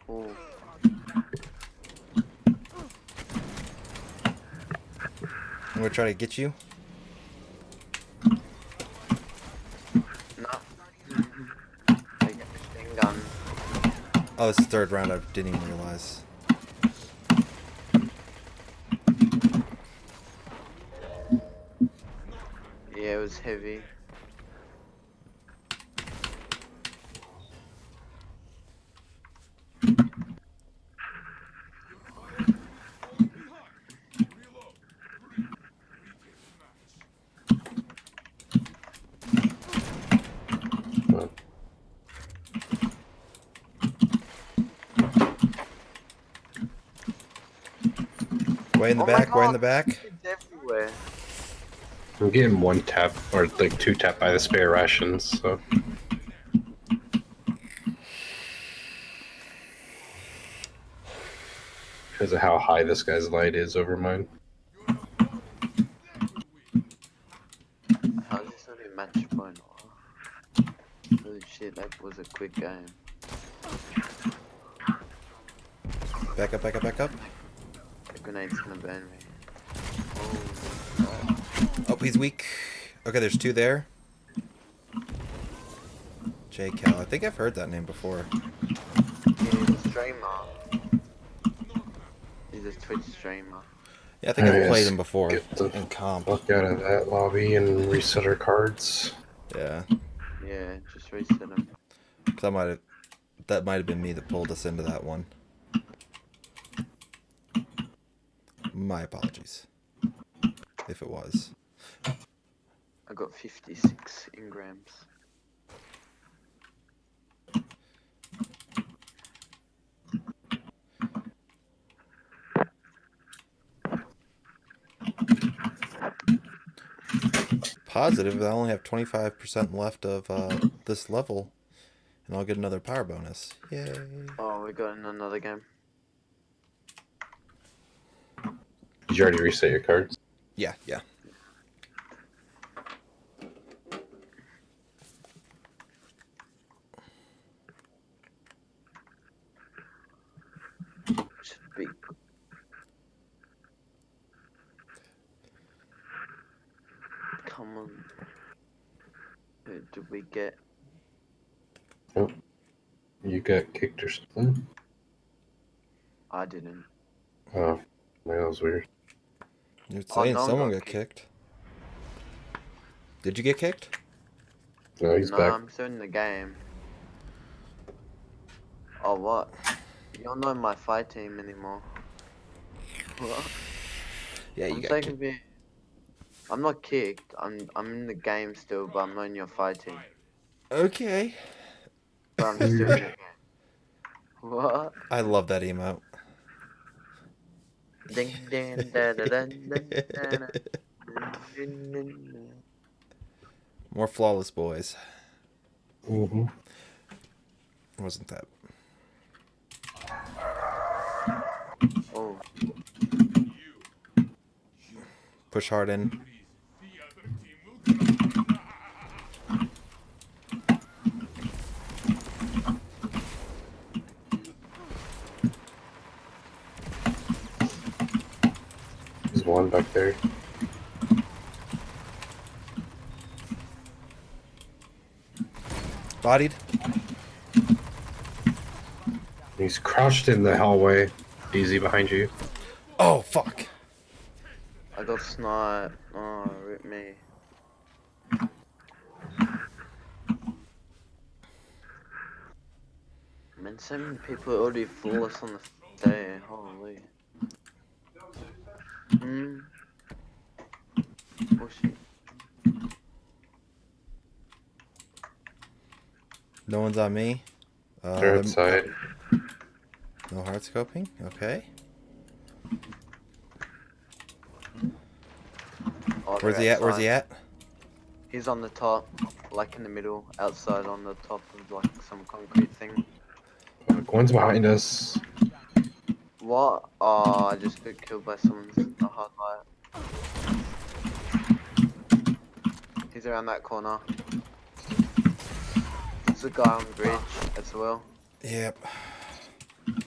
Oh, I'm gonna try to get you. no. I get machine gun. Oh, it's the third round. I didn't even realize. Yeah, it was heavy. Way in the Oh my back. Way in God, the back. It's everywhere. I'm getting one tap, or like two tap by the spare rations, so. Because of how high this guy's light is over mine. How's this not a match point? Holy shit, that was a quick game. Back up. Back up. Back up. The grenade's gonna burn me. Oh, he's weak. Okay, there's two there. J Cal. I think I've heard that name before. He's a streamer. He's a Twitch streamer. Yeah, I think I've Yes, played him before get the in comp. fuck out of that lobby and reset our cards. Yeah, Yeah, just reset him. 'cause that might have been me that pulled us into that one. My apologies, if it was. I got 56 engrams. Positive, I only have 25% left of this level, and I'll get another power bonus. Yay! Oh, we got in another game. Did you already reset your cards? Yeah, yeah. Should be. Come on. Who did we get? You got kicked or something? I didn't. Oh, that was weird. You're Oh, saying no, someone got got kicked. Did you get kicked? No, he's No, back. I'm still in the game. Oh, what? You don't know my fight team anymore. What? Yeah, you I'm got so kicked. confused. I'm not kicked. I'm in the game still, but I'm not in your fight team. Okay. But I'm still in the game. What? I love that emote. Ding ding da da da da da da. More flawless boys. Mm-hmm. Wasn't that? Oh, Push hard in. There's one back there. Bodied. He's crouched in the hallway. Easy behind you. Oh, fuck. I got sniped. Oh, rip me. Man, so many people already fool us on the first day. Holy. Hmm. Oh shit. No one's on me. They're outside. No hard scoping. Okay. Oh, Where's they're he at? Where's he outside. at? He's on the top, like in the middle, outside on the top of like some concrete thing. One's behind us. What? Oh, I just got killed by someone's a hard light. He's around that corner. There's a guy on the bridge as well. Yep.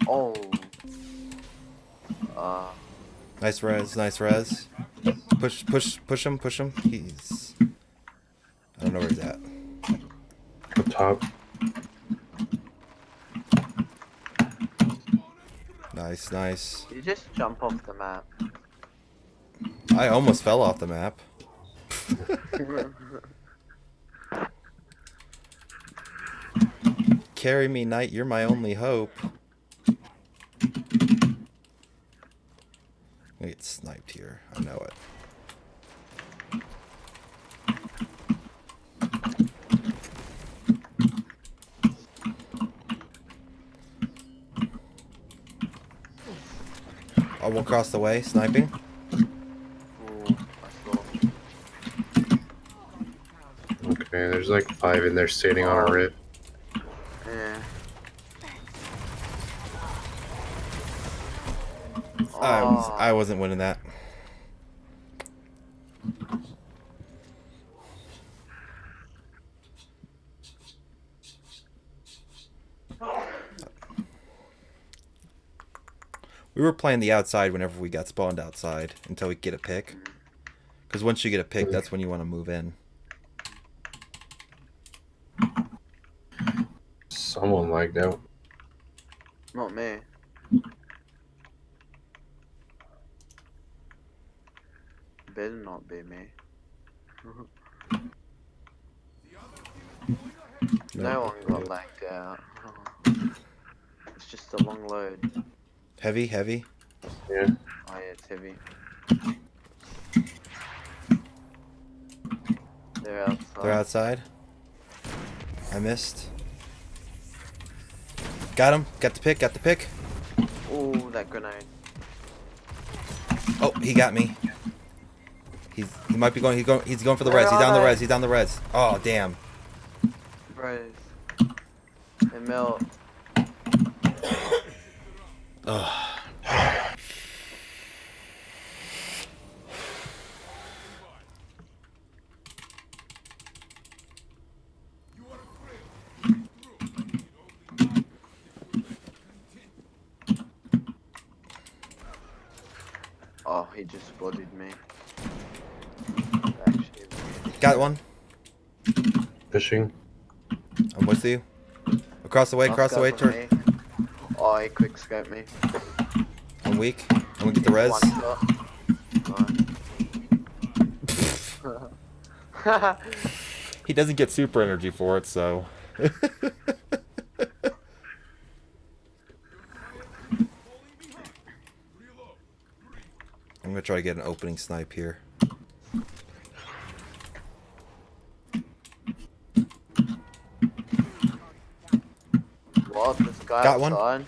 Oh. Nice res. Nice res. Push him. He's. I don't know where he's at. Up top. Nice. You just jump off the map. I almost fell off the map. Carry me, knight. You're my only hope. I get sniped here. I know it. I will cross the way, sniping. Ooh, I saw. Okay, there's like 5 in there standing on a rip. Yeah. I wasn't winning that. We were playing the outside whenever we got spawned outside until we get a pick. Because once you get a pick, that's when you want to move in. Someone lagged out. Not me. Better not be me. No one got lagged out. It's just a long load. Heavy. Yeah. Oh yeah, it's heavy. They're outside. They're outside. I missed. Got him. Got the pick. Ooh, that grenade. Oh, he got me. He might be going. He's going for the Where res. He's are down the they? res. He's down the res. Oh damn. Bros. They melt. Ugh. Oh, he just spotted me. Actually, Got one. Fishing. I'm with you. Across the way. Knock Across the way. up on me. Oh, he quick scoped me. I'm weak. I'm gonna get the res. One shot. He doesn't get super energy for it, so. I'm gonna try to get an opening snipe here. What? This guy Got one. outside?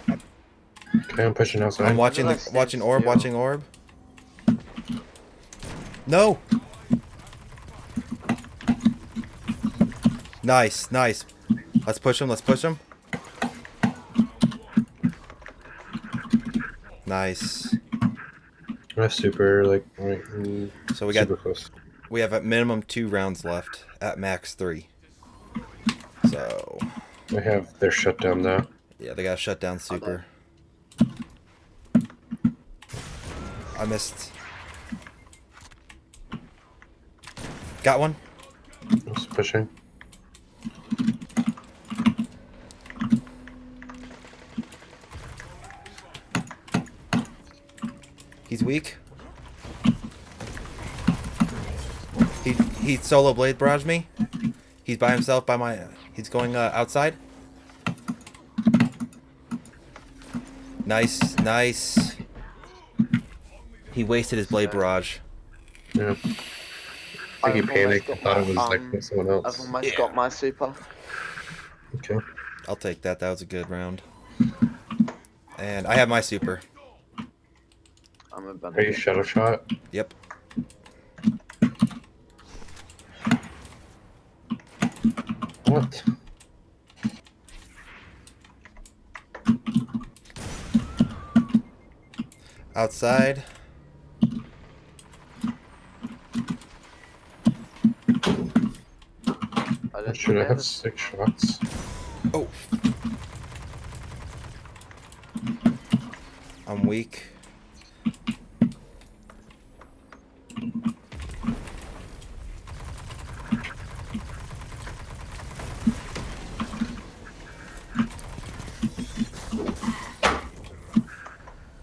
Okay, I'm pushing outside. I'm watching Look the at that watching stand orb. still. Watching orb. No. Nice. Let's push him. Nice. I have super, like, right. So we got super close. we have at minimum 2 rounds left. At max 3. So I have their shutdown now. yeah, they gotta shut down super. I missed. Got one. Just pushing. He's weak. He solo blade barraged me. He's by himself by my. He's going outside. Nice. He wasted his blade barrage. Yeah. I think he panicked and thought it was like someone I've else. almost got my super. Okay. I'll take that. That was a good round. And I have my super. I'm about Are you shadow shot? Yep. What? Outside. Should I have 6 shots? Oh. I'm weak.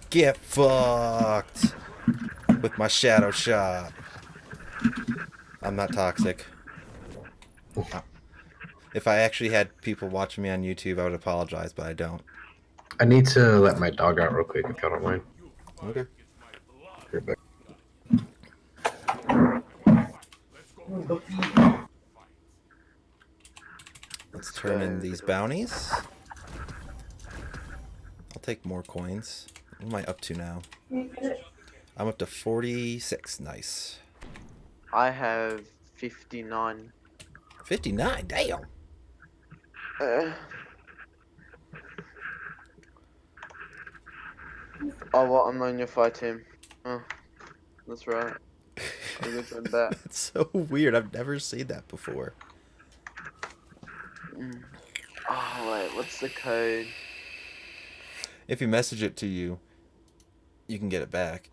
Get fucked with my shadow shot. I'm not toxic. If I actually had people watching me on YouTube, I would apologize, but I don't. I need to let my dog out real quick if y'all don't mind. Okay. Be right back. Let's turn in these bounties. I'll take more coins. What am I up to now? I'm up to 46. Nice. I have 59. 59? Damn. Oh, what? I'm on your fight team. Oh, that's right. I'll go join that. It's so weird. I've never seen that before. Oh, wait, what's the code? If you message it to you, you can get it back.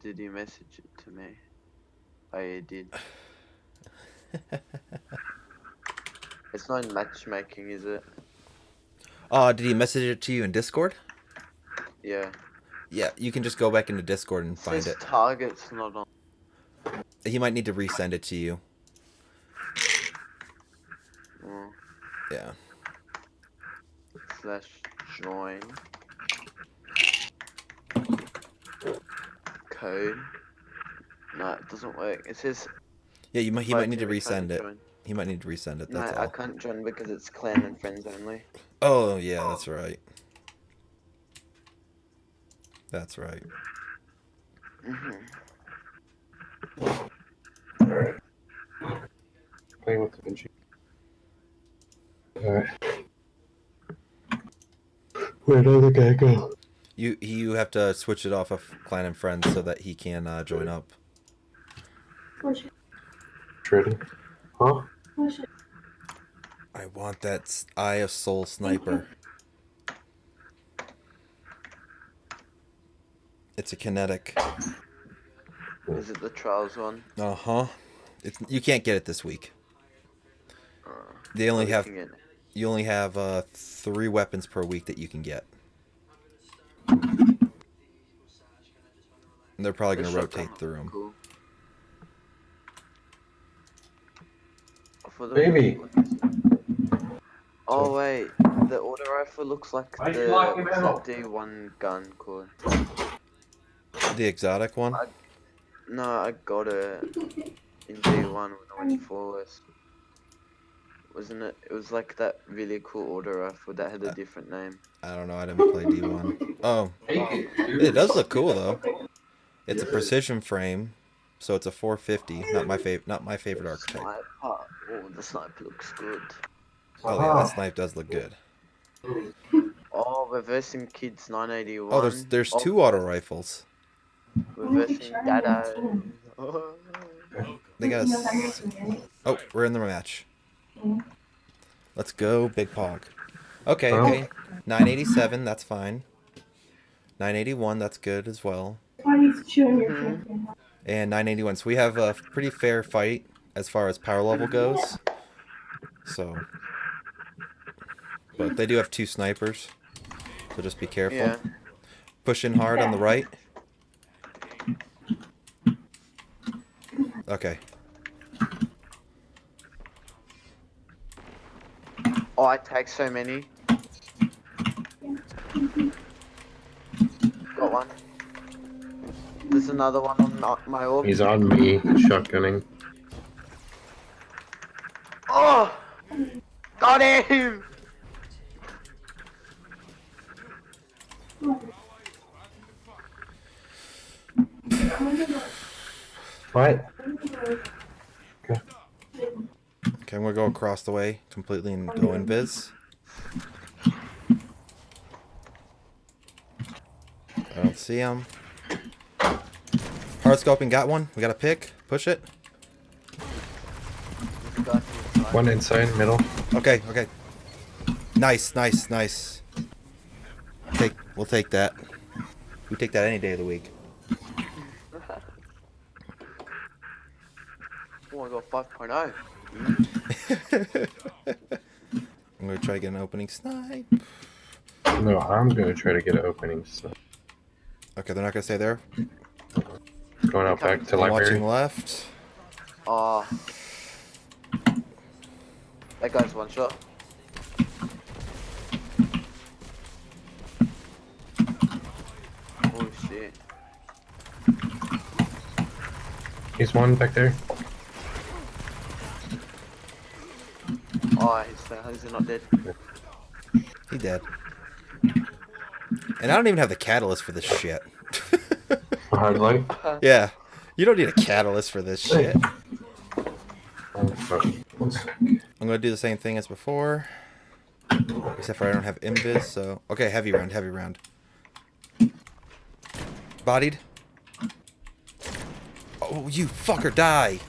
Did you message it to me? Oh, you did. It's not in matchmaking, is it? Did he message it to you in Discord? Yeah. Yeah, you can just go back into Discord and It find says it. target's not on. He might need to resend it to you. Oh, Yeah. /join. Code. No, it doesn't work. It says. Yeah, he might need to fight team resend it. join. He might need to resend it. No, That's I all. can't join because it's clan and friends only. Oh yeah, that's right. That's right. Alright. Playing with the Vinci. Alright. Where'd the other guy go? You have to switch it off of clan and friends so that he can join up. Trading. Huh? I want that Eye of Soul sniper. It's a kinetic. Is it the trials one? Uh-huh. You can't get it this week. They only have you only have 3 weapons per week that you can get. And they're probably going to rotate through them. Cool. Baby. Oh wait, the auto rifle looks like Why'd the you lock him what's out? that D1 gun called? The exotic one? No, I got it in D1 when I went forward. Wasn't it? It was like that really cool auto rifle that had a different name. I don't know. I didn't play D1. Oh. It does look cool though. It's a precision frame, so it's a 450. Not my favorite archetype. Sniper. Oh, the sniper looks good. Oh yeah, that snipe does look good. Oh, reversing kids 981. Oh, there's 2 auto rifles. Reversing dada. They got us. Oh, we're in the match. Let's go, Big Pog. Okay, okay. 987, that's fine. 981, that's good as well. And 981. So we have a pretty fair fight as far as power level goes. So, but they do have 2 snipers, so just be careful. Yeah. Push in hard on the right. Okay. Oh, I tagged so many. Got one. There's another one on my orb. He's on me, shotgunning. Oh! Got him! What? Okay, I'm gonna go across the way completely and go invis. I don't see him. Hard scoping, got one. We got a pick. Push it. There's a guy to the side. One inside, middle. Okay, okay. Nice, nice, nice. We'll take that. We take that any day of the week. Oh, I got 5.0. I'm gonna try to get an opening snipe. No, I'm gonna try to get an opening. So Okay, they're not gonna stay there. going out back to I'm library. watching left. Oh. That guy's one shot. Oh shit. He's one back there. Oh, he's not dead. He dead. And I don't even have the catalyst for this shit. Hard light. Yeah. You don't need a catalyst for this shit. Oh, fuck. One sec. I'm gonna do the same thing as before. Except for I don't have invis, so... Okay, heavy round, heavy round. Bodied. Oh, you fucker, die!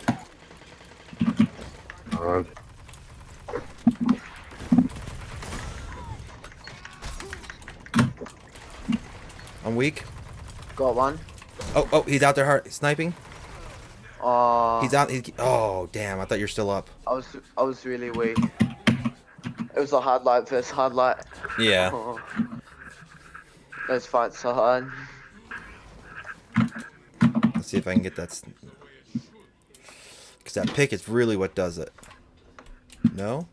I'm weak. Got one. Oh, he's out there hard, sniping. Oh. He's out. Oh, damn! I thought you're still up. I was really weak. It was a hard light versus hard light. Yeah. Oh. Those fights are hard. Let's see if I can get that. Because that pick is really what does it. No.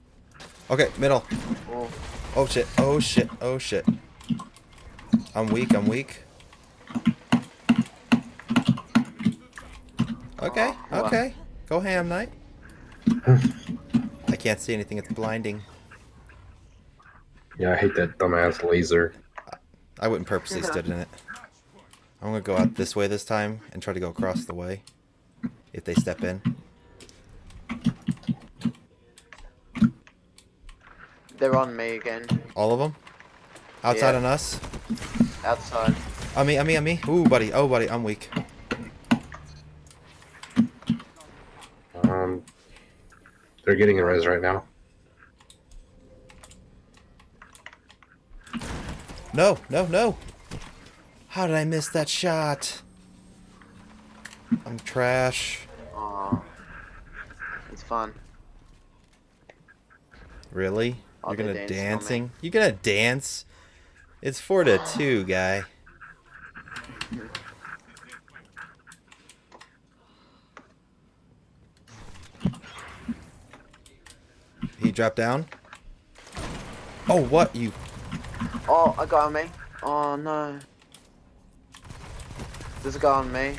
Okay, middle. Oh. Oh shit! Oh shit! Oh shit! I'm weak. I'm weak. Okay. Oh, Okay. Go ham, knight. I can't see anything. It's blinding. Yeah, I hate that dumbass laser. I wouldn't purposely stood in it. I'm gonna go out this way this time and try to go across the way. If they step in. They're on me again. All of them? Outside Yeah. on us? Outside. On me, on me, on me. Ooh, buddy. Oh, buddy. I'm weak. They're getting a res right now. No, no, no. How did I miss that shot? I'm trash. Oh. It's fun. Really? Oh, You're they're gonna dancing on me. dancing? You gonna dance? It's 4-2, guy. He dropped down? Oh, what? You... Oh, a guy on me. Oh no. There's a guy on me.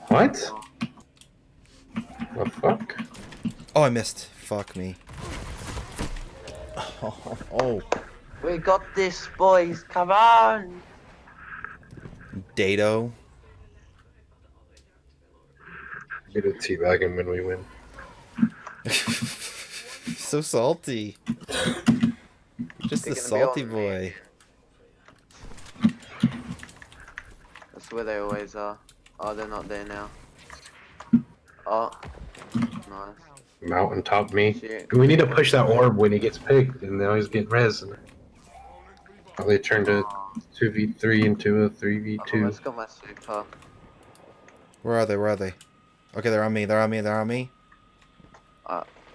What? The fuck? Oh, I missed. Fuck me. Oh. We got this, boys. Come on. Dado. Get a teabagging when we win. So salty. Just They're a gonna be salty on me. boy. That's where they always are. Oh, they're not there now. Oh. Nice. Mountaintop me. Shit. We need to push that orb when he gets picked, and they always get res. Oh, they turned a 2v3 into a I 3v2. almost got my super. Where are they? Where are they? Okay, they're on me. They're on me. They're on me.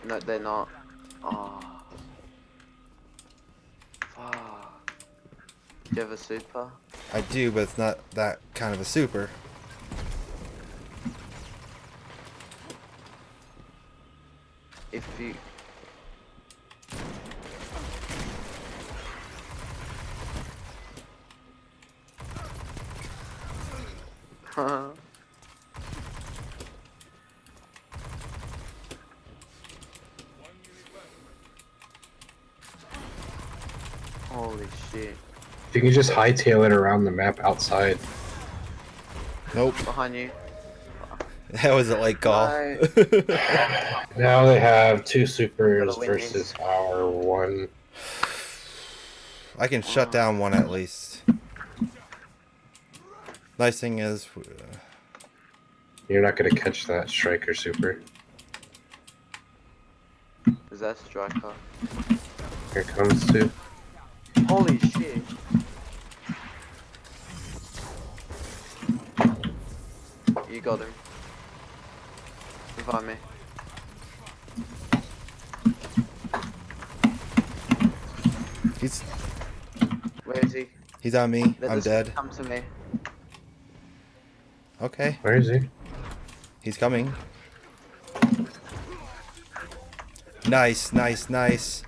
No, they're not. Oh. Fuck. Do you have a super? I do, but it's not that kind of a super. If you... Holy shit. If you can just hightail it around the map outside. Nope. Behind you. That was a late call. No. Now they have 2 supers Gotta win versus this. our 1. I can shut down one at least. Nice thing is, You're not gonna catch that striker super. Is that striker? Here comes 2. Holy shit. You got him. Revive me. Where is he? he's on me. Let I'm this dead. Come to me. Okay, Where is he? he's coming. Nice, nice, nice.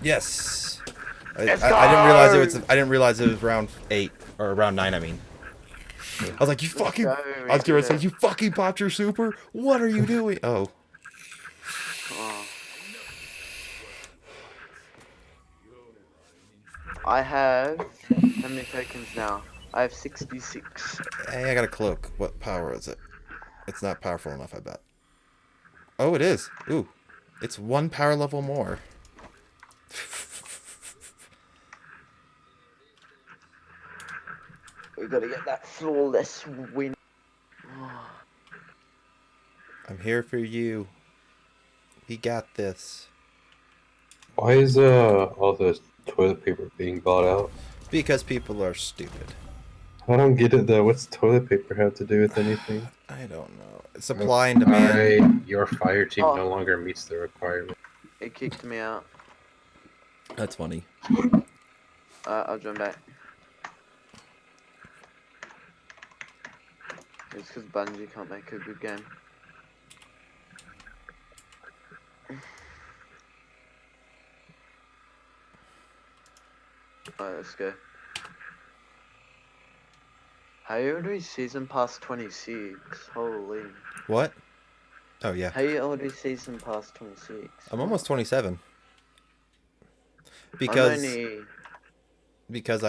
Yes. I didn't realize it was. I didn't realize it was round 8 or round 9. I mean. I was like, you fucking. go, I was gonna say, yeah. you fucking popped your super. What are you doing? Oh. Oh. I have how many tokens now? I have 66. Hey, I got a cloak. What power is it? It's not powerful enough, I bet. Oh, it is. Ooh. It's 1 power level more. We gotta get that flawless win. I'm here for you. We got this. Why is all the toilet paper being bought out? Because people are stupid. I don't get it though. What's toilet paper have to do with anything? I don't know. Supply and demand. Your fire team Oh. no longer meets the requirement. It kicked me out. That's funny. I'll join back. It's because Bungie can't make a good game. Alright, let's go. How you already season past 26? Holy. What? Oh, yeah. How you already season past 26? I'm almost 27. I'm Because only,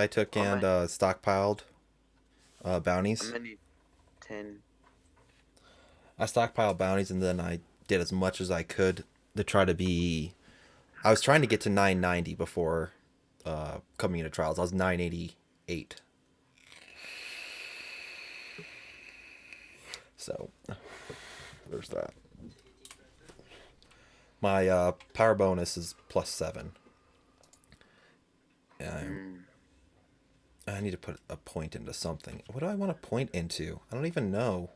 I took I'm and stockpiled bounties. I'm only 10. I stockpiled bounties and then I did as much as I could to try to be. I was trying to get to 990 before coming into trials. I was 988. So there's that. My power bonus is +7. I need to put a point into something. What do I want to point into? I don't even know.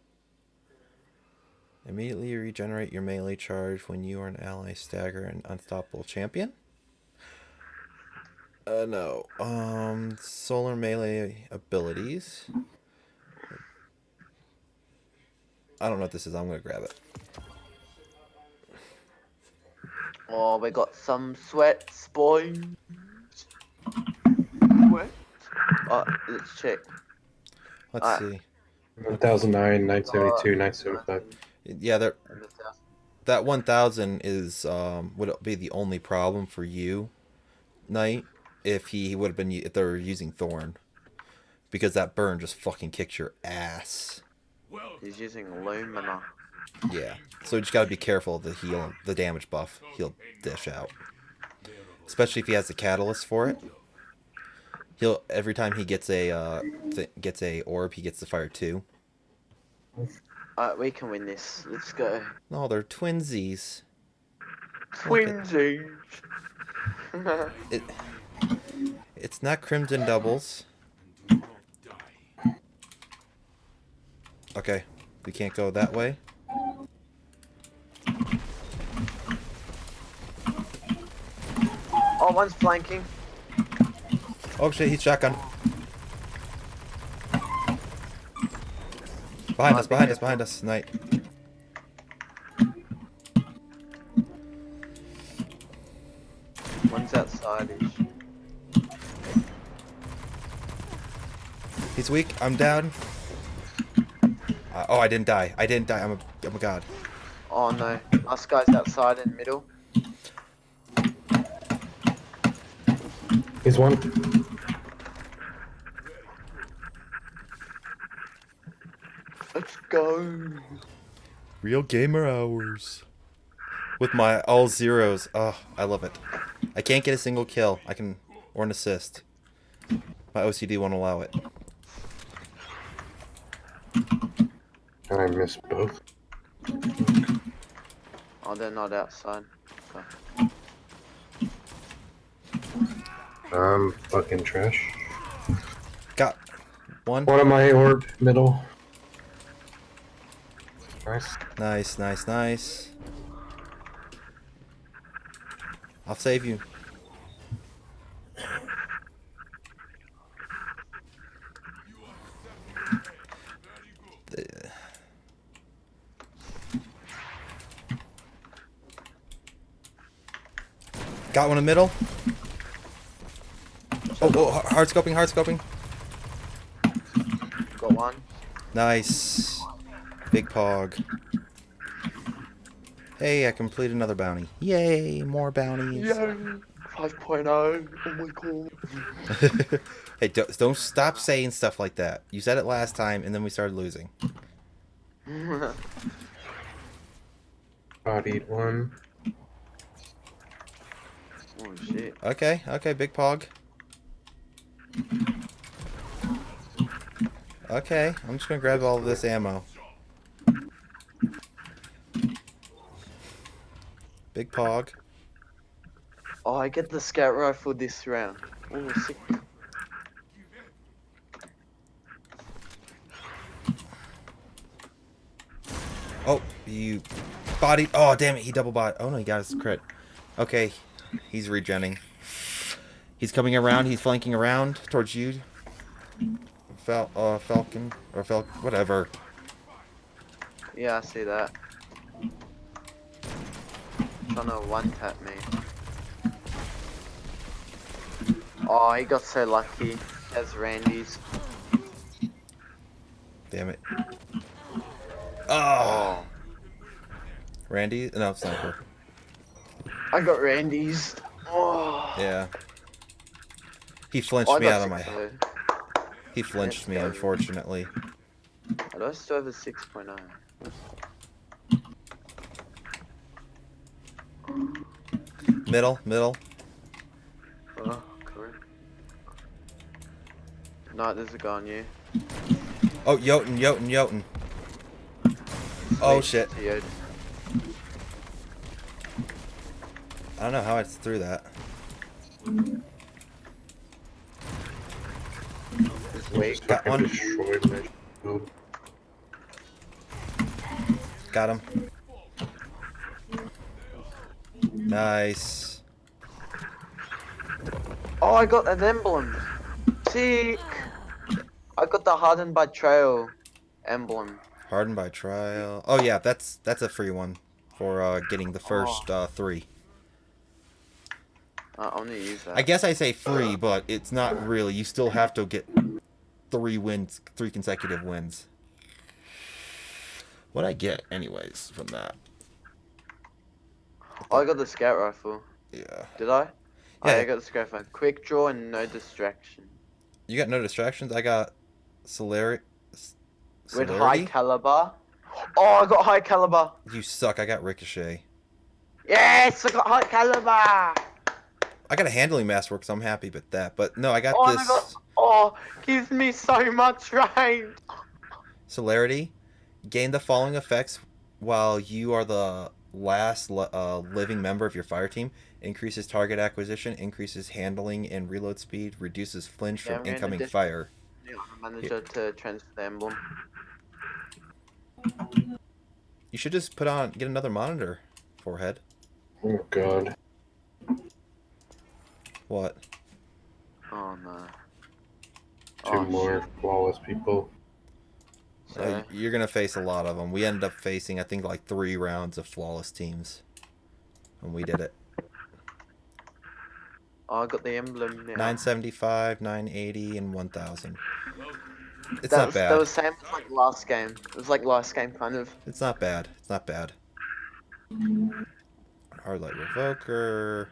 Immediately regenerate your melee charge when you or an ally stagger an unstoppable champion? No. Solar melee abilities. I don't know what this is. I'm gonna grab it. Oh, we got some sweats, boys. What? Oh, let's check. Let's see. 1009, 972, 975. Yeah, that 1000 is would be the only problem for you, Knight, if he would have been if they were using Thorn, because that burn just fucking kicks your ass. He's using Lumina. Yeah, so you just gotta be careful of the damage buff he'll dish out, especially if he has the catalyst for it. He'll every time he gets a orb, he gets the fire 2. Alright, we can win this. Let's go. No, they're twinsies. Twinsies. It's not Crimson doubles. Okay, we can't go that way. Oh, one's flanking. Oh shit, he's shotgun. Behind us, Knight. One's outside-ish. He's weak. I'm down. Oh, I didn't die. I'm a god. Oh no. Us guys outside in middle. He's one. go. Real gamer hours. With my all zeros. Oh, I love it. I can't get a single kill. Or an assist. My OCD won't allow it. I missed both. Oh, they're not outside. Okay. I'm fucking trash. Got one. One of my orb, middle. Nice. Nice, nice, nice. I'll save you. Got one in the middle. Oh, hard scoping, hard scoping. Got one. Nice. Big pog. Hey, I completed another bounty. Yay, more bounties. Yay! 5.0. Oh my god. Hey, don't stop saying stuff like that. You said it last time, and then we started losing. Bodied one. Oh shit. Okay, big pog. Okay, I'm just gonna grab all of this ammo. Big pog. Oh, I get the scout rifle this round. Oh, sick. Oh, you bodied. Oh, damn it, he double bot. Oh no, he got his crit. Okay, he's regenning. He's coming around. He's flanking around towards you. Falcon or whatever. Yeah, I see that. Trying to one tap me. Oh, he got so lucky. As Randy's. Damn it. Oh. Oh, Randy? No, sniper. I got Randy's. Oh. Yeah. He flinched Oh, I me got out of my. 6.0. He flinched me, go. unfortunately. I do still have a 6.0. Middle. Oh, correct. No, there's a guy on you. Oh, Jotun. Oh shit. To you. I don't know how I threw that. Wait, Got one. Destroyed my shield. Got him. Nice. oh, I got an emblem. Sick. I got the Hardened by Trail emblem. Hardened by trial. Oh yeah, that's a free one for getting the first 3. I'm gonna use that. I guess I say free, but it's not really. You still have to get 3 wins, 3 consecutive wins. What I get, anyways, from that? Oh, I got the scout rifle. Yeah. Did I? Yeah. I got the scout rifle. Quick draw and no distraction. You got no distractions. I got celerity. With high caliber. Oh, I got high caliber. You suck. I got ricochet. Yes, I got high caliber. I got a handling masterwork, so I'm happy with that. But no, I got Oh, this I got. Oh, gives me so much range. celerity. Gain the following effects while you are the last living member of your fire team. Increases target acquisition, increases handling and reload speed, reduces flinch Yeah, from we're in incoming a dis- fire. Yeah, manager to transfer the emblem. You should just get another monitor, forehead. Oh god. What? Oh no. Two Oh, more flawless people. So, You're gonna face a lot of them. We ended up facing, I think, like 3 rounds of flawless teams, and we did it. oh, I got the emblem now. 975, 980, and 1000. It's That not was, bad. That was same as like last game. It was like last game kind of. It's not bad. It's not bad. Hardlight Revoker.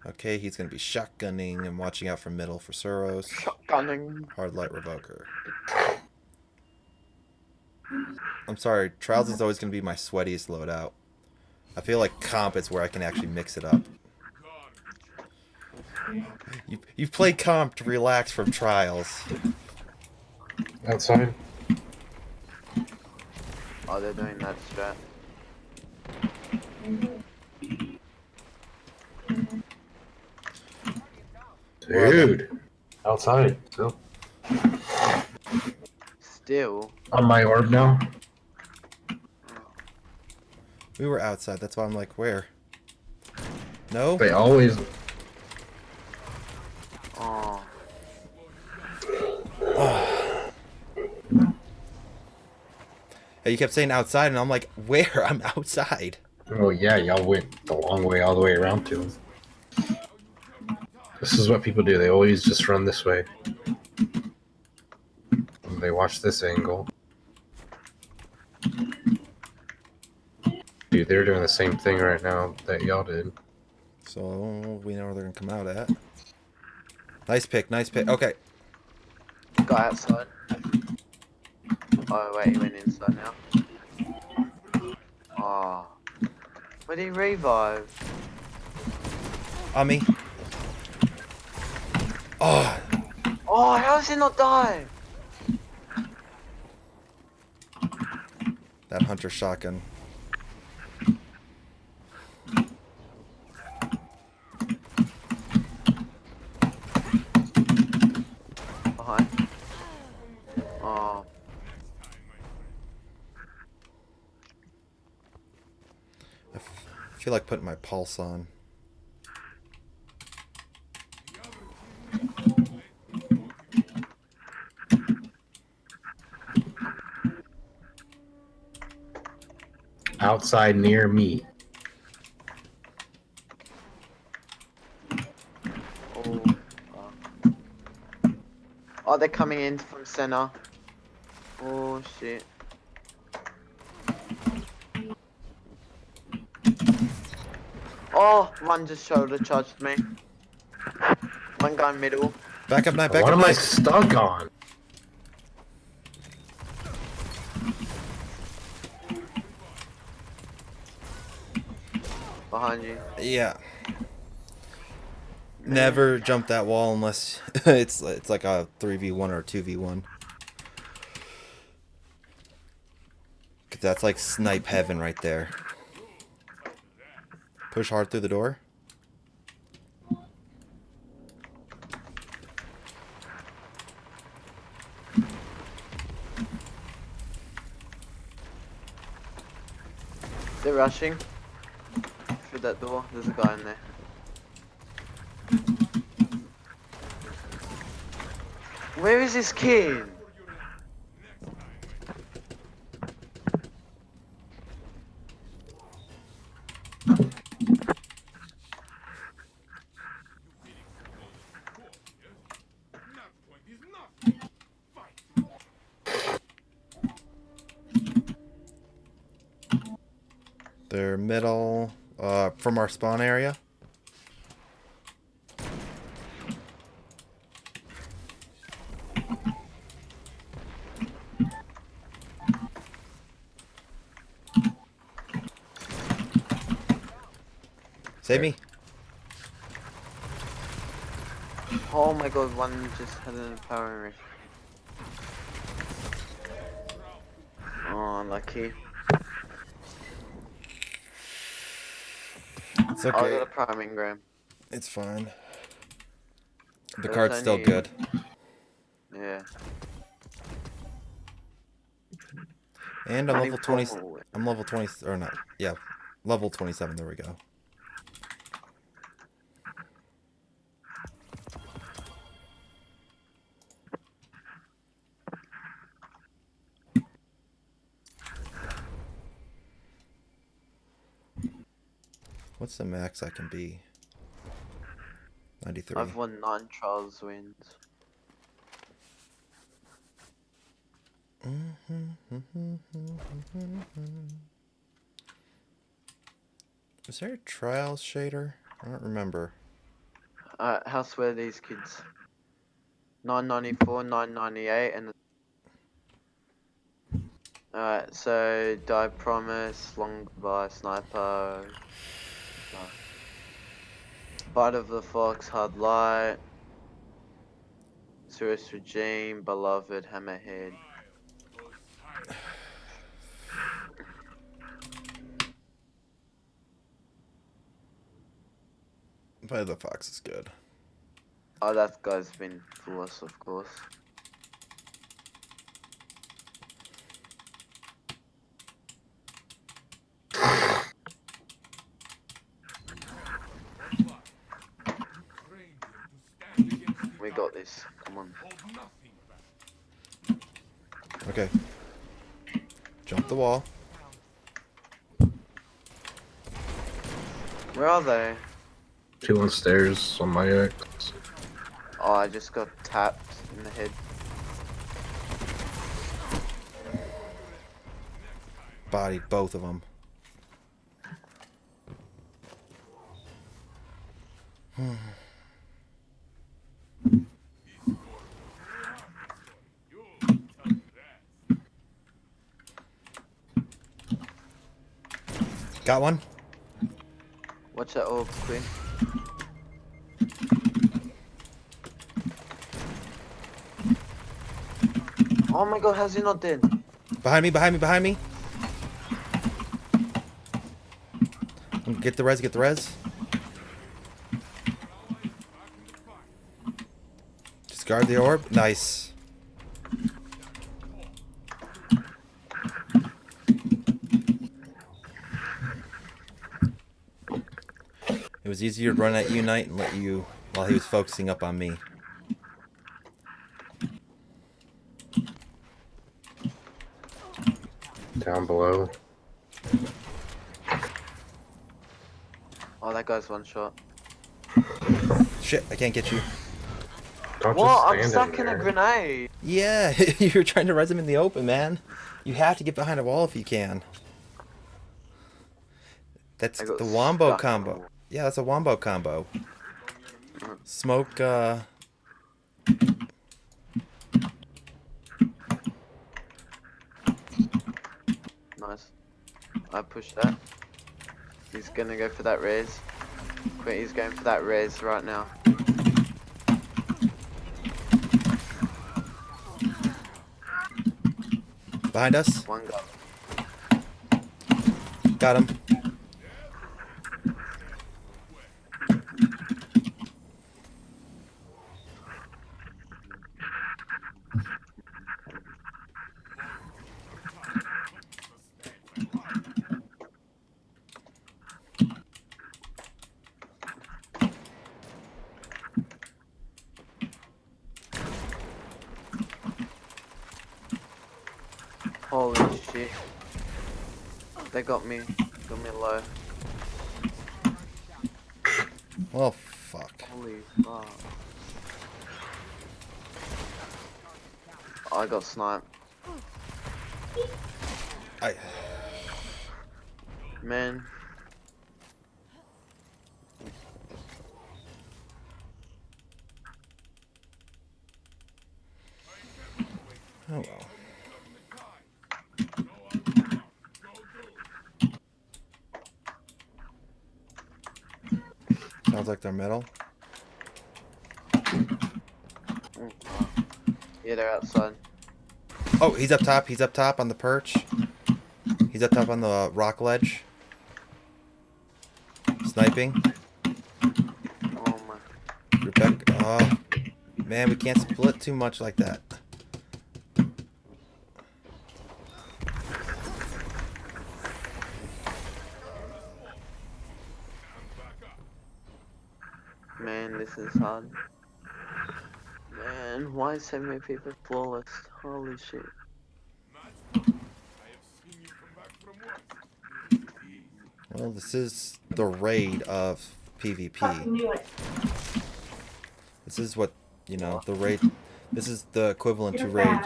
Okay, he's gonna be shotgunning and watching out for middle for Suros. Shotgunning. Hardlight Revoker. I'm sorry. Trials is always going to be my sweatiest loadout. I feel like comp is where I can actually mix it up. You've played comp to relax from trials. Outside. Oh, they're doing that strat. Dude. Outside. Still. On my orb now. We were outside. That's why I'm like, where? No? They always. Oh. Hey, you kept saying outside, and I'm like, where? I'm outside. Oh yeah, y'all went the long way all the way around to him. This is what people do. They always just run this way. And they watch this angle. Dude, they're doing the same thing right now that y'all did. So we know where they're gonna come out at. Nice pick, nice pick. Okay. Go outside. Oh, wait, he went inside now. Oh. Where did he revive? On me. Oh, Oh, how does he not die? that hunter shotgun. Behind. Oh. I feel like putting my pulse on. Outside near me. Oh. Oh, they're coming in from center. Oh, shit. Oh, one just shoulder charged me. One guy middle. Back up knife, back What up am I knife. stuck on? Behind you. Yeah. Never jump that wall unless it's like a 3v1 or a 2v1. 'Cause that's like snipe heaven right there. Push hard through the door. They're rushing. Through that door. There's a guy in there. Where is this kid? They're middle, from our spawn area. Save me. Oh my god, one just had an empowering. Oh, unlucky. It's Oh, I okay. got a prime engram. It's fine. The There's card's still only- good. Yeah. And I'm Running level 20. forward. I'm level 20 or not. Yeah. Level 27. There we go. What's the max I can be? 93. I've won 9 trials wins. Is there a trials shader? I don't remember. How swear these kids? 994, 998, and Alright, so Die Promise, Longbar, Sniper, Bite of the Fox, Hard Light, Cirrus Regime, Beloved, Hammerhead. But the Fox is good. Oh, that guy's been flawless, of course. We got this. Come on. Okay. Jump the wall. Where are they? Two on stairs on my X. Oh, I just got tapped in the head. Bodied both of them. Got one? Watch that orb, Queen. Oh my god, how's he not dead? Behind me, behind me, behind me. Get the res, get the res. Discard the orb. Nice. It was easier to run at Unite and let you while he was focusing up on me. Down below. Oh, that guy's one shot. Shit, I can't get you. Don't What? I'm just stuck stand in a there. grenade. Yeah, you're trying to res him in the open, man. You have to get behind a wall if you can. That's I the got wombo stuck. combo. Yeah, that's a wombo combo. Smoke, Nice. I pushed that. He's gonna go for that res. Wait, he's going for that res right now. behind us. One guy. Got him. Holy shit. They got me. Got me low. Oh, fuck. Holy fuck. I got sniped. I. Man. Oh well. Sounds like they're middle. Yeah, they're outside. Oh, he's up top. He's up top on the perch. He's up top on the rock ledge. Sniping. Oh my. Rebecca. Oh, man, we can't split too much like that. Man, this is hard. Man, why is so many people flawless? Holy shit. Well, this is the raid of PvP. This is what, you know, the raid. This is the equivalent to raid.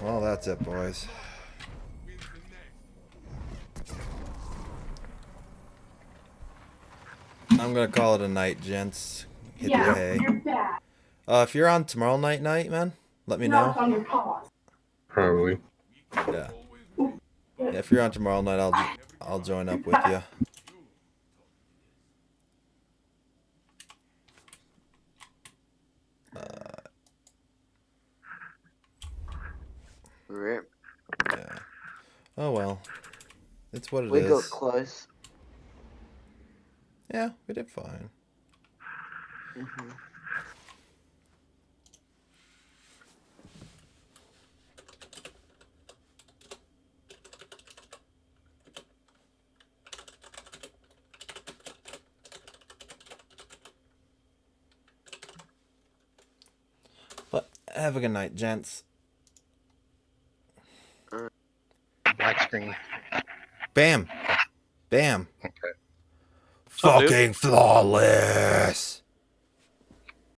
Well, that's it, boys. I'm gonna call it a night, gents. hit the hay. If you're on tomorrow night, man, let me know. Probably. Yeah. Yeah, if you're on tomorrow night, I'll join up with you. Rip. Yeah. Oh well. It's what it is. We got close. Yeah, we did fine. Mm-hmm. But have a good night, gents. Black screen. Bam. Bam. Okay. Fucking flawless.